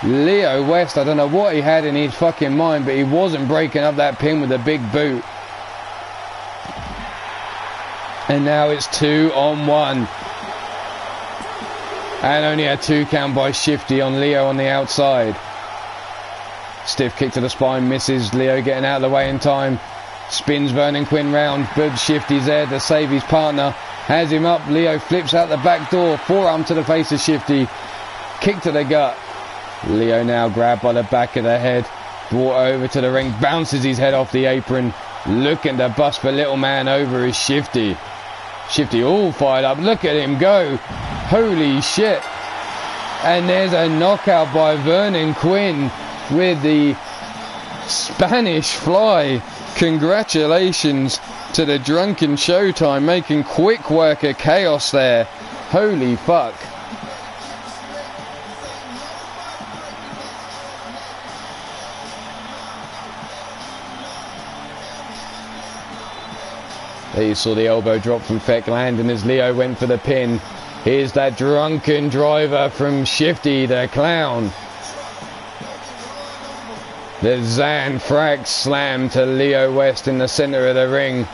Leo West, I don't know what he had in his fucking mind, but he wasn't breaking up that pin with a big boot. And now it's 2-on-1. And only a 2 count by Shifty on Leo on the outside. Stiff kick to the spine, misses. Leo getting out of the way in time. Spins Vernon Quinn round, but Shifty's there to save his partner. Has him up. Leo flips out the back door. Forearm to the face of Shifty. Kick to the gut. Leo now grabbed by the back of the head. Brought over to the ring. Bounces his head off the apron. Looking to bust the little man over is Shifty. Shifty all fired up. Look at him go. Holy shit. And there's a knockout by Vernon Quinn with the Spanish fly. Congratulations to the drunken Showtime, making quick work of Chaos there. Holy fuck. There you saw the elbow drop from Feck landing as Leo went for the pin. Here's that drunken driver from Shifty the Clown. The Zanfrak slam to Leo West in the center of the ring.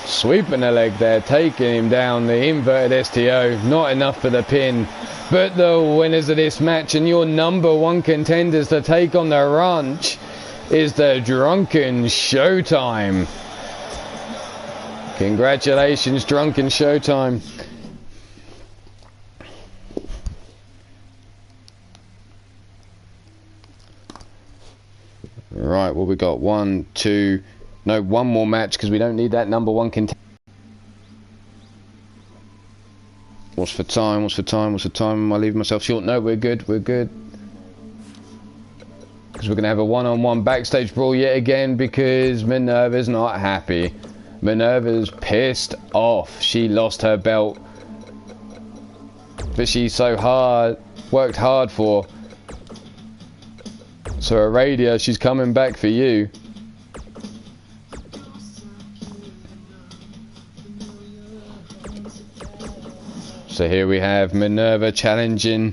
Sweeping the leg there, taking him down, the inverted STO. Not enough for the pin. But the winners of this match and your #1 contenders to take on the ranch is the drunken Showtime. Congratulations, drunken Showtime. Right, well, we got one more match because we don't need that #1 contender. What's for time? Am I leaving myself short? No, we're good. Because we're going to have a one-on-one backstage brawl yet again because Minerva's not happy. Minerva's pissed off. She lost her belt, but she worked hard for. So Aradia, she's coming back for you. So here we have Minerva challenging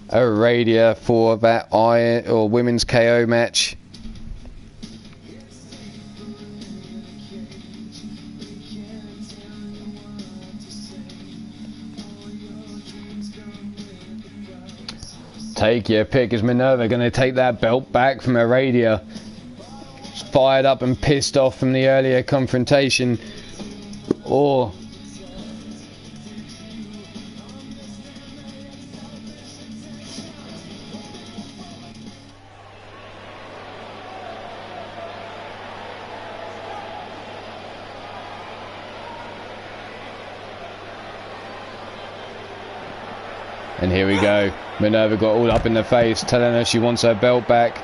Aradia for that Iron or Women's KO match. Take your pick. Is Minerva going to take that belt back from Aradia? She's fired up and pissed off from the earlier confrontation. Or and here we go. Minerva got all up in the face, telling her she wants her belt back.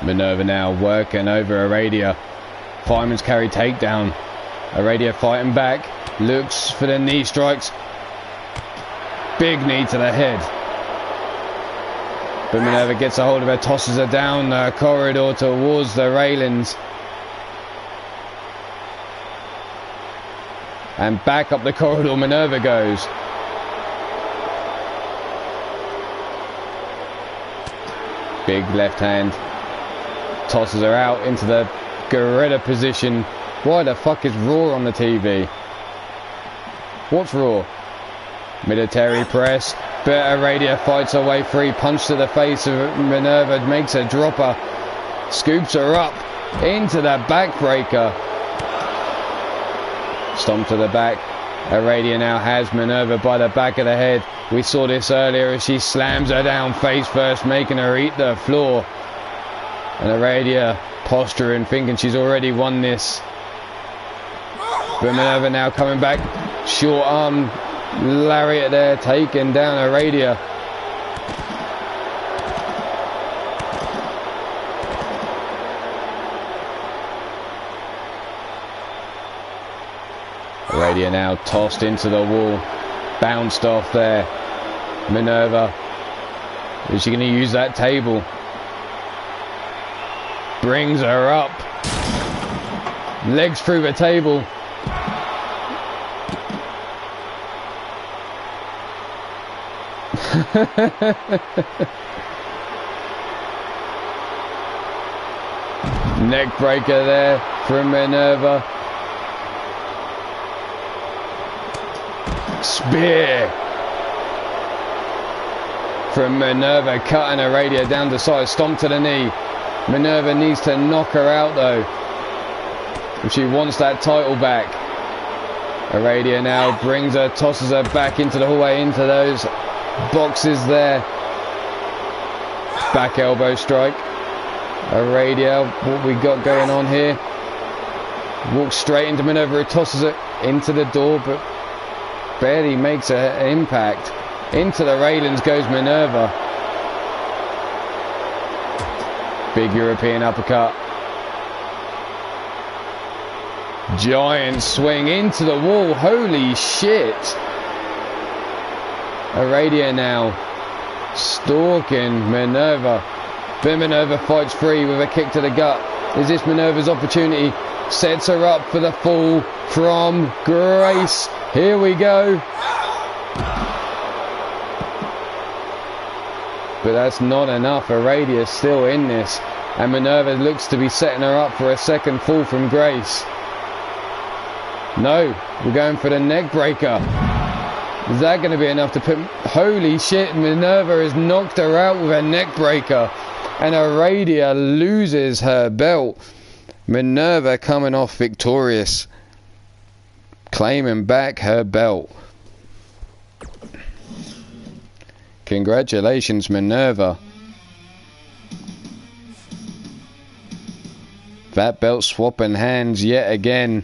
Minerva now working over Aradia. Fireman's carry takedown. Aradia fighting back. Looks for the knee strikes. Big knee to the head. But Minerva gets a hold of her, tosses her down the corridor towards the railings. And back up the corridor Minerva goes. Big left hand. Tosses her out into the gorilla position. Why the fuck is Raw on the TV? What's Raw? Military press, but Aradia fights her way free. Punch to the face of Minerva, makes her drop her, scoops her up into the backbreaker. Stomp to the back. Aradia now has Minerva by the back of the head. We saw this earlier as she slams her down face first, making her eat the floor. And Aradia posturing, thinking she's already won this. But Minerva now coming back, short arm lariat there, taking down Aradia. Aradia now tossed into the wall, bounced off there. Minerva, is she going to use that table? Brings her up, legs through the table. Neck breaker there from Minerva. Spear from Minerva, cutting Aradia down the side. Stomp to the knee. Minerva needs to knock her out though if she wants that title back. Aradia now brings her, tosses her back into the hallway, into those boxes there. Back elbow strike. Aradia, what we got going on here? Walks straight into Minerva, tosses it into the door, but barely makes an impact. Into the railings goes Minerva. Big European uppercut. Giant swing into the wall. Holy shit. Aradia now stalking Minerva. But Minerva fights free with a kick to the gut. Is this Minerva's opportunity? Sets her up for the fall from Grace. Here we go. But that's not enough. Aradia still in this. And Minerva looks to be setting her up for a second fall from Grace. No, we're going for the neck breaker. Is that going to be enough to put... Holy shit, Minerva has knocked her out with a neck breaker. And Aradia loses her belt. Minerva coming off victorious. Claiming back her belt. Congratulations, Minerva. That belt swapping hands yet again.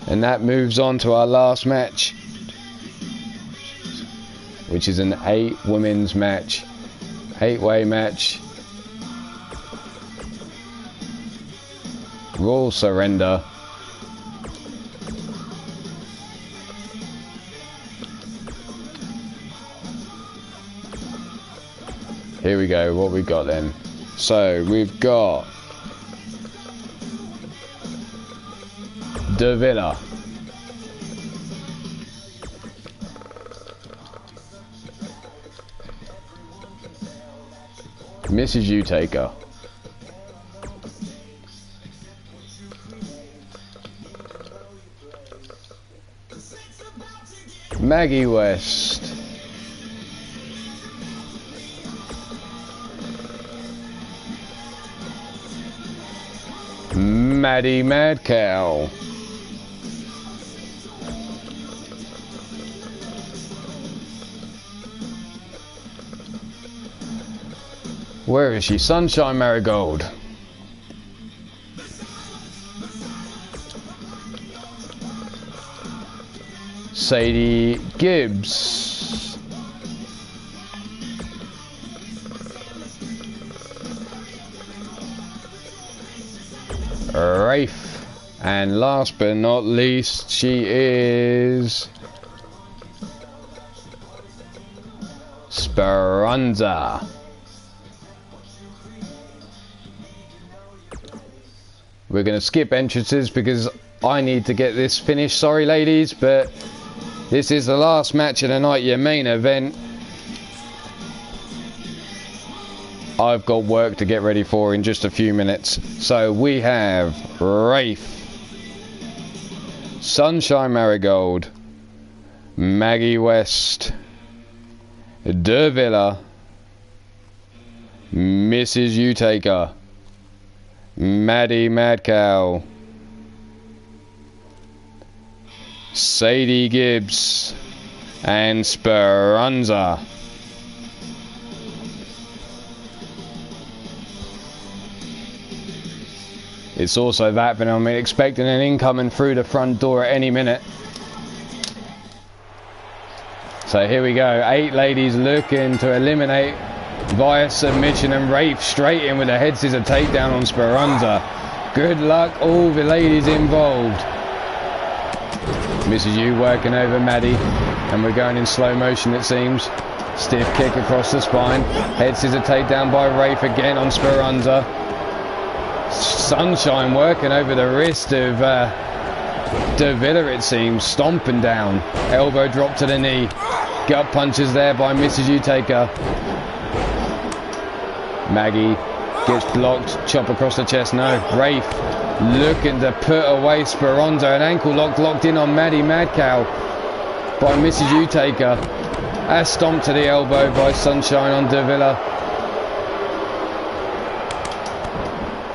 And that moves on to our last match, which is an 8 women's match. 8-way match. Royal Surrender. Here we go, what we got then? So we've got De Villa, Mrs. Utaker, Maggie West, Maddie Mad Cow, where is she? Sunshine Marigold, Sadie Gibbs, Rafe, and last but not least, she is Speranza. We're going to skip entrances because I need to get this finished. Sorry ladies, but this is the last match of the night, your main event. I've got work to get ready for in just a few minutes. So we have Rafe, Sunshine Marigold, Maggie West, De Villa, Mrs. Utaker, Maddie Mad Cow, Sadie Gibbs, and Speranza. It's also that, but I'm expecting an incoming through the front door at any minute. So here we go, 8 ladies looking to eliminate via submission, and Rafe straight in with a head scissor takedown on Speranza. Good luck all the ladies involved. Mrs. U working over Maddie, and we're going in slow motion it seems. Stiff kick across the spine, head scissor takedown by Rafe again on Speranza. Sunshine working over the wrist of De Villa it seems, stomping down. Elbow drop to the knee. Gut punches there by Mrs. Utaker. Maggie gets blocked, chop across the chest, no. Rafe looking to put away Speranza, an ankle lock locked in on Maddie Mad Cow by Mrs. Utaker. A stomp to the elbow by Sunshine on De Villa.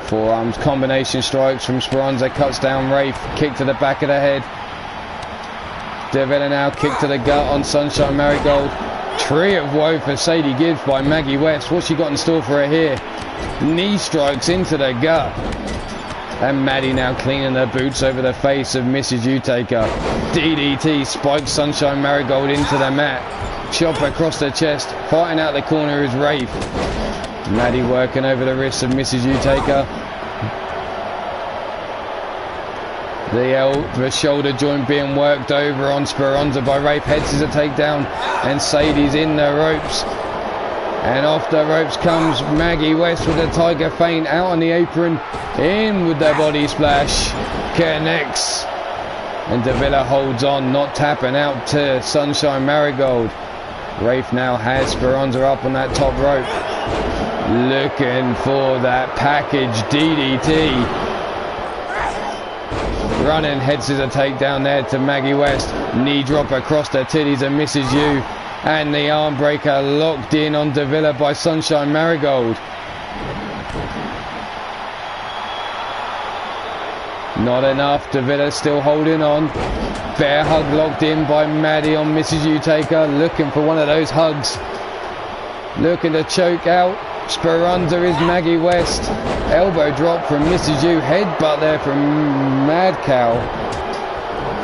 Forearms combination strikes from Speranza, cuts down Rafe, kick to the back of the head. De Villa now kick to the gut on Sunshine Marigold. Tree of woe for Sadie Gibbs by Maggie West. What's she got in store for her here? Knee strikes into the gut. And Maddie now cleaning her boots over the face of Mrs. Utaker. DDT spikes Sunshine Marigold into the mat. Chop across the chest. Fighting out the corner is Rafe. Maddie working over the wrists of Mrs. Utaker. The shoulder joint being worked over on Speranza by Rafe. Head scissor takedown, and Sadie's in the ropes. And off the ropes comes Maggie West with a tiger feint, out on the apron, in with the body splash, connects. And De Villa holds on, not tapping out to Sunshine Marigold. Rafe now has Speranza up on that top rope, looking for that package DDT. Running head scissor takedown there to Maggie West. Knee drop across the titties of Mrs. U. And the arm breaker locked in on De Villa by Sunshine Marigold. Not enough. De Villa still holding on. Bear hug locked in by Maddie on Mrs. Utaker. Looking for one of those hugs. Looking to choke out Speranza is Maggie West. Elbow drop from Mrs. U. Headbutt there from Mad Cow.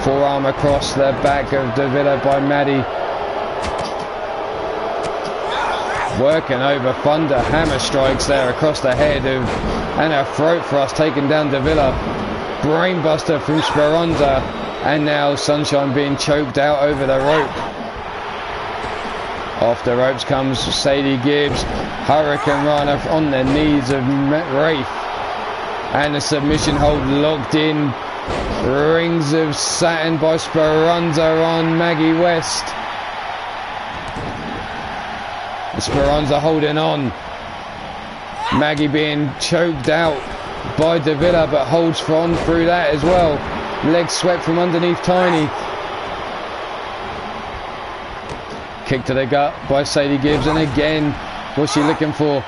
Forearm across the back of Davila by Maddie. Working over Thunder. Hammer strikes there across the head of, and a throat thrust taking down Davila. Brainbuster from Speranza. And now Sunshine being choked out over the rope. Off the ropes comes Sadie Gibbs. Hurricane Rana on the knees of Rafe. And the submission hold locked in. Rings of Saturn by Speranza on Maggie West. Speranza holding on. Maggie being choked out by Davila, but holds on through that as well. Legs swept from underneath Tiny. Kick to the gut by Sadie Gibbs, and again, what's she looking for?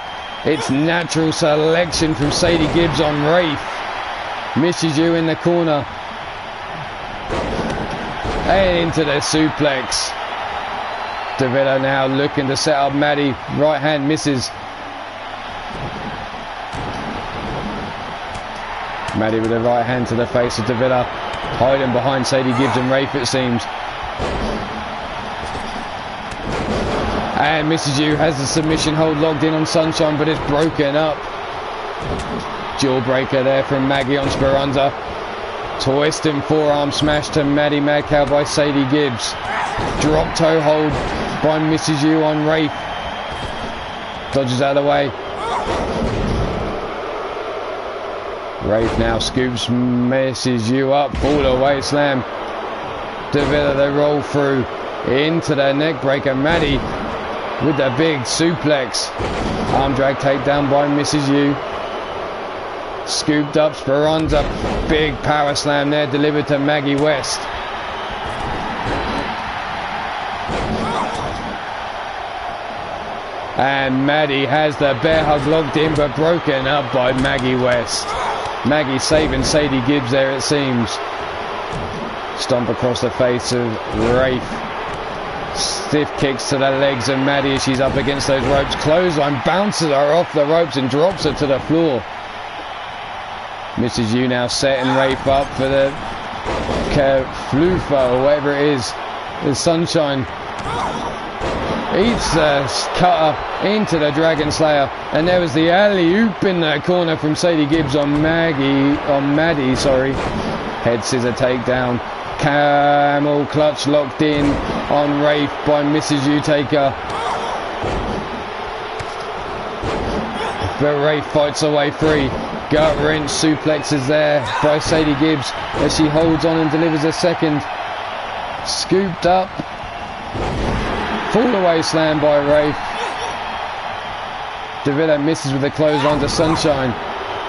It's natural selection from Sadie Gibbs on Rafe. Misses you in the corner. And into the suplex. Davila now looking to set up Maddie. Right hand misses. Maddie with a right hand to the face of Davila. Hiding behind Sadie Gibbs and Rafe, it seems. And Mrs. U has the submission hold locked in on Sunshine, but it's broken up. Jawbreaker there from Maggie on Speranza. Twisting forearm smash to Maddie Mad Cow by Sadie Gibbs. Drop toe hold by Mrs. U on Rafe. Dodges out of the way. Rafe now scoops Mrs. U up. Fall away slam. Davila the roll through into the neck breaker. Maddie with the big suplex. Arm drag takedown by Mrs. U. Scooped up Speranza. Big power slam there delivered to Maggie West. And Maddie has the bear hug locked in, but broken up by Maggie West. Maggie saving Sadie Gibbs there, it seems. Stomp across the face of Rafe. Stiff kicks to the legs of Maddie as she's up against those ropes. Clothesline bounces her off the ropes and drops her to the floor. Mrs. U now setting Rafe up for the Flufa or whatever it is. The Sunshine eats the cutter into the Dragon Slayer, and there was the alley-oop in the corner from Sadie Gibbs on Maddie. Head scissor takedown. Camel clutch locked in on Rafe by Mrs. U Taker. But Rafe fights her way free. Gut wrench suplexes there by Sadie Gibbs as she holds on and delivers a second. Scooped up. Fall away slam by Rafe. Davila misses with the clothesline to Sunshine.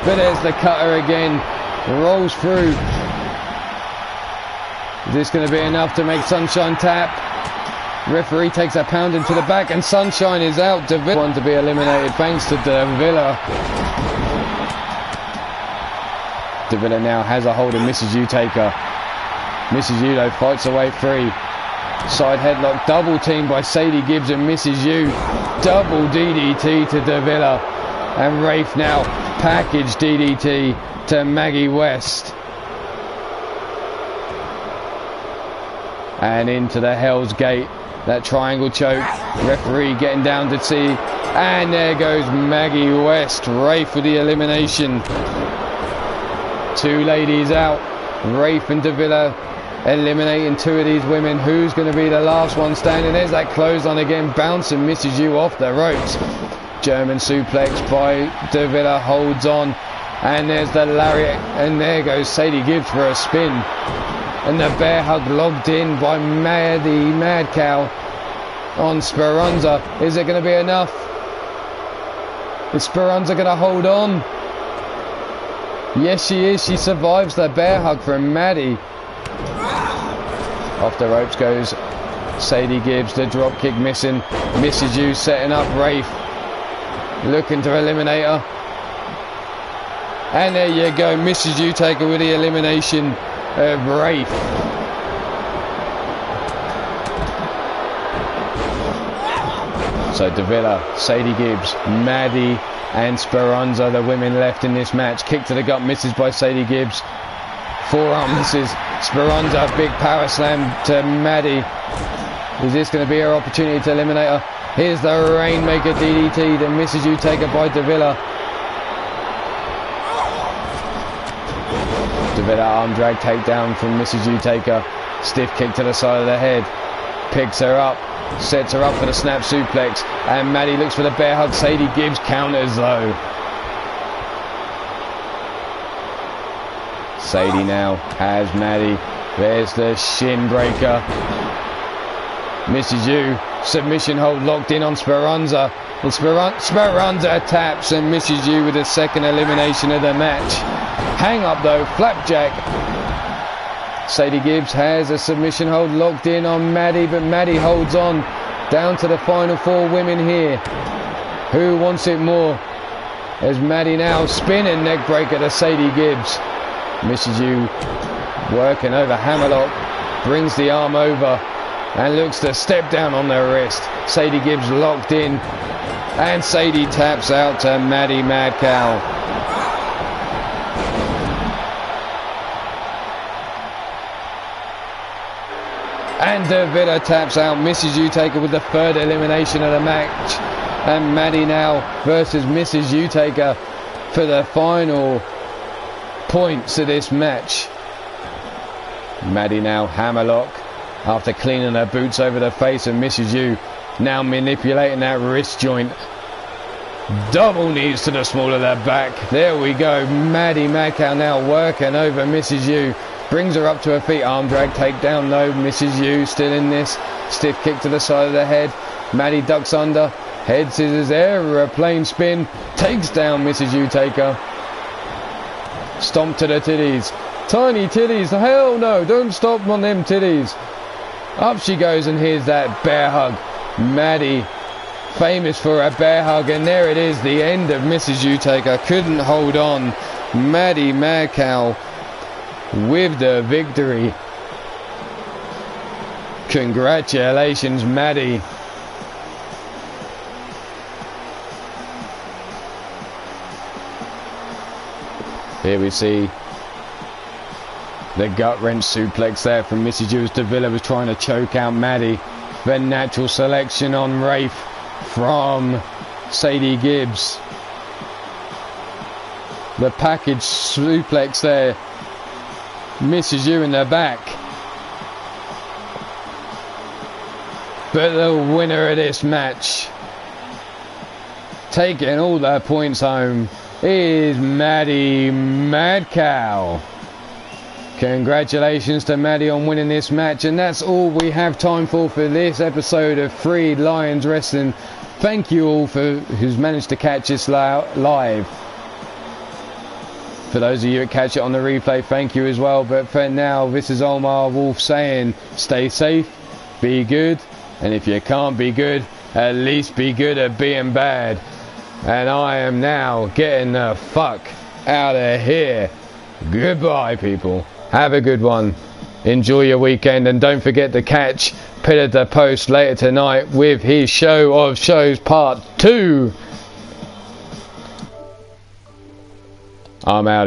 But there's the cutter again. Rolls through. Is this going to be enough to make Sunshine tap? Referee takes a pounding to the back and Sunshine is out. Davila wants to be eliminated thanks to Davila. Davila now has a hold of Mrs. U Taker. Mrs. U though fights her way free. Side headlock, double team by Sadie Gibbs and Mrs. U. Double DDT to Davila. And Rafe now package DDT to Maggie West. And into the Hell's Gate. That triangle choke. Referee getting down to see. And there goes Maggie West. Rafe with the elimination. Two ladies out. Rafe and Davila eliminating two of these women. Who's going to be the last one standing? There's that clothesline again, bouncing Mrs. U off the ropes. German suplex by Davila, holds on. And there's the lariat. And there goes Sadie Gibbs for a spin. And the bear hug logged in by Maddie Mad Cow on Speranza. Is it going to be enough? Is Speranza going to hold on? Yes, she is. She survives the bear hug from Maddie. Off the ropes goes Sadie Gibbs. The drop kick missing. Mrs. U setting up Rafe. Looking to eliminate her. And there you go. Mrs. U Taker with the elimination of Rafe. So Davila, Sadie Gibbs, Maddie and Speranza, the women left in this match. Kick to the gut, misses by Sadie Gibbs. Forearm misses. Speranza, big power slam to Maddie. Is this going to be her opportunity to eliminate her? Here's the Rainmaker DDT, the Mrs. Utaker by Davila. Davila arm drag takedown from Mrs. Utaker. Stiff kick to the side of the head. Picks her up. Sets her up for the snap suplex. And Maddie looks for the bear hug. Sadie Gibbs counters though. Sadie now has Maddie. There's the shin breaker. Mrs. U, submission hold locked in on Speranza. And Speranza taps and Mrs. U with the second elimination of the match. Hang up though, flapjack. Sadie Gibbs has a submission hold locked in on Maddie, but Maddie holds on. Down to the final 4 women here. Who wants it more? As Maddie now spinning neck breaker to Sadie Gibbs. Mrs. U working over hammerlock, brings the arm over and looks to step down on the wrist. Sadie Gibbs locked in and Sadie taps out to Maddie Mad Cow. And Davila taps out Mrs. Utaker with the third elimination of the match. And Maddie now versus Mrs. Utaker for the final points of this match. Maddie now hammerlock after cleaning her boots over the face of Mrs. U. Now manipulating that wrist joint. Double knees to the small of the back. There we go. Maddie Madcow now working over Mrs. U. Brings her up to her feet. Arm drag takedown though. Mrs. U still in this. Stiff kick to the side of the head. Maddie ducks under. Head scissors, aeroplane spin. Takes down Mrs. Utaker. Stomp to the titties. Tiny titties. Hell no. Don't stop on them titties. Up she goes and here's that bear hug. Maddie, famous for a bear hug, and there it is, the end of Mrs. Utaker. Couldn't hold on. Maddie Madcow with the victory. Congratulations, Maddie. Here we see the gut wrench suplex there from Mrs. U. Davila was trying to choke out Maddie. The natural selection on Rafe from Sadie Gibbs. The package suplex there. Mrs. U in the back. But the winner of this match, taking all the points home, is Maddie Madcow. Congratulations to Maddie on winning this match, and that's all we have time for this episode of Free Lions Wrestling. Thank you all for who's managed to catch this live. For those of you that catch it on the replay, thank you as well. But for now, this is Ulmarwolf saying stay safe, be good, and if you can't be good, at least be good at being bad. And I am now getting the fuck out of here. Goodbye, people. Have a good one. Enjoy your weekend, and don't forget to catch Peter the Post later tonight with his show of shows part 2. I'm out.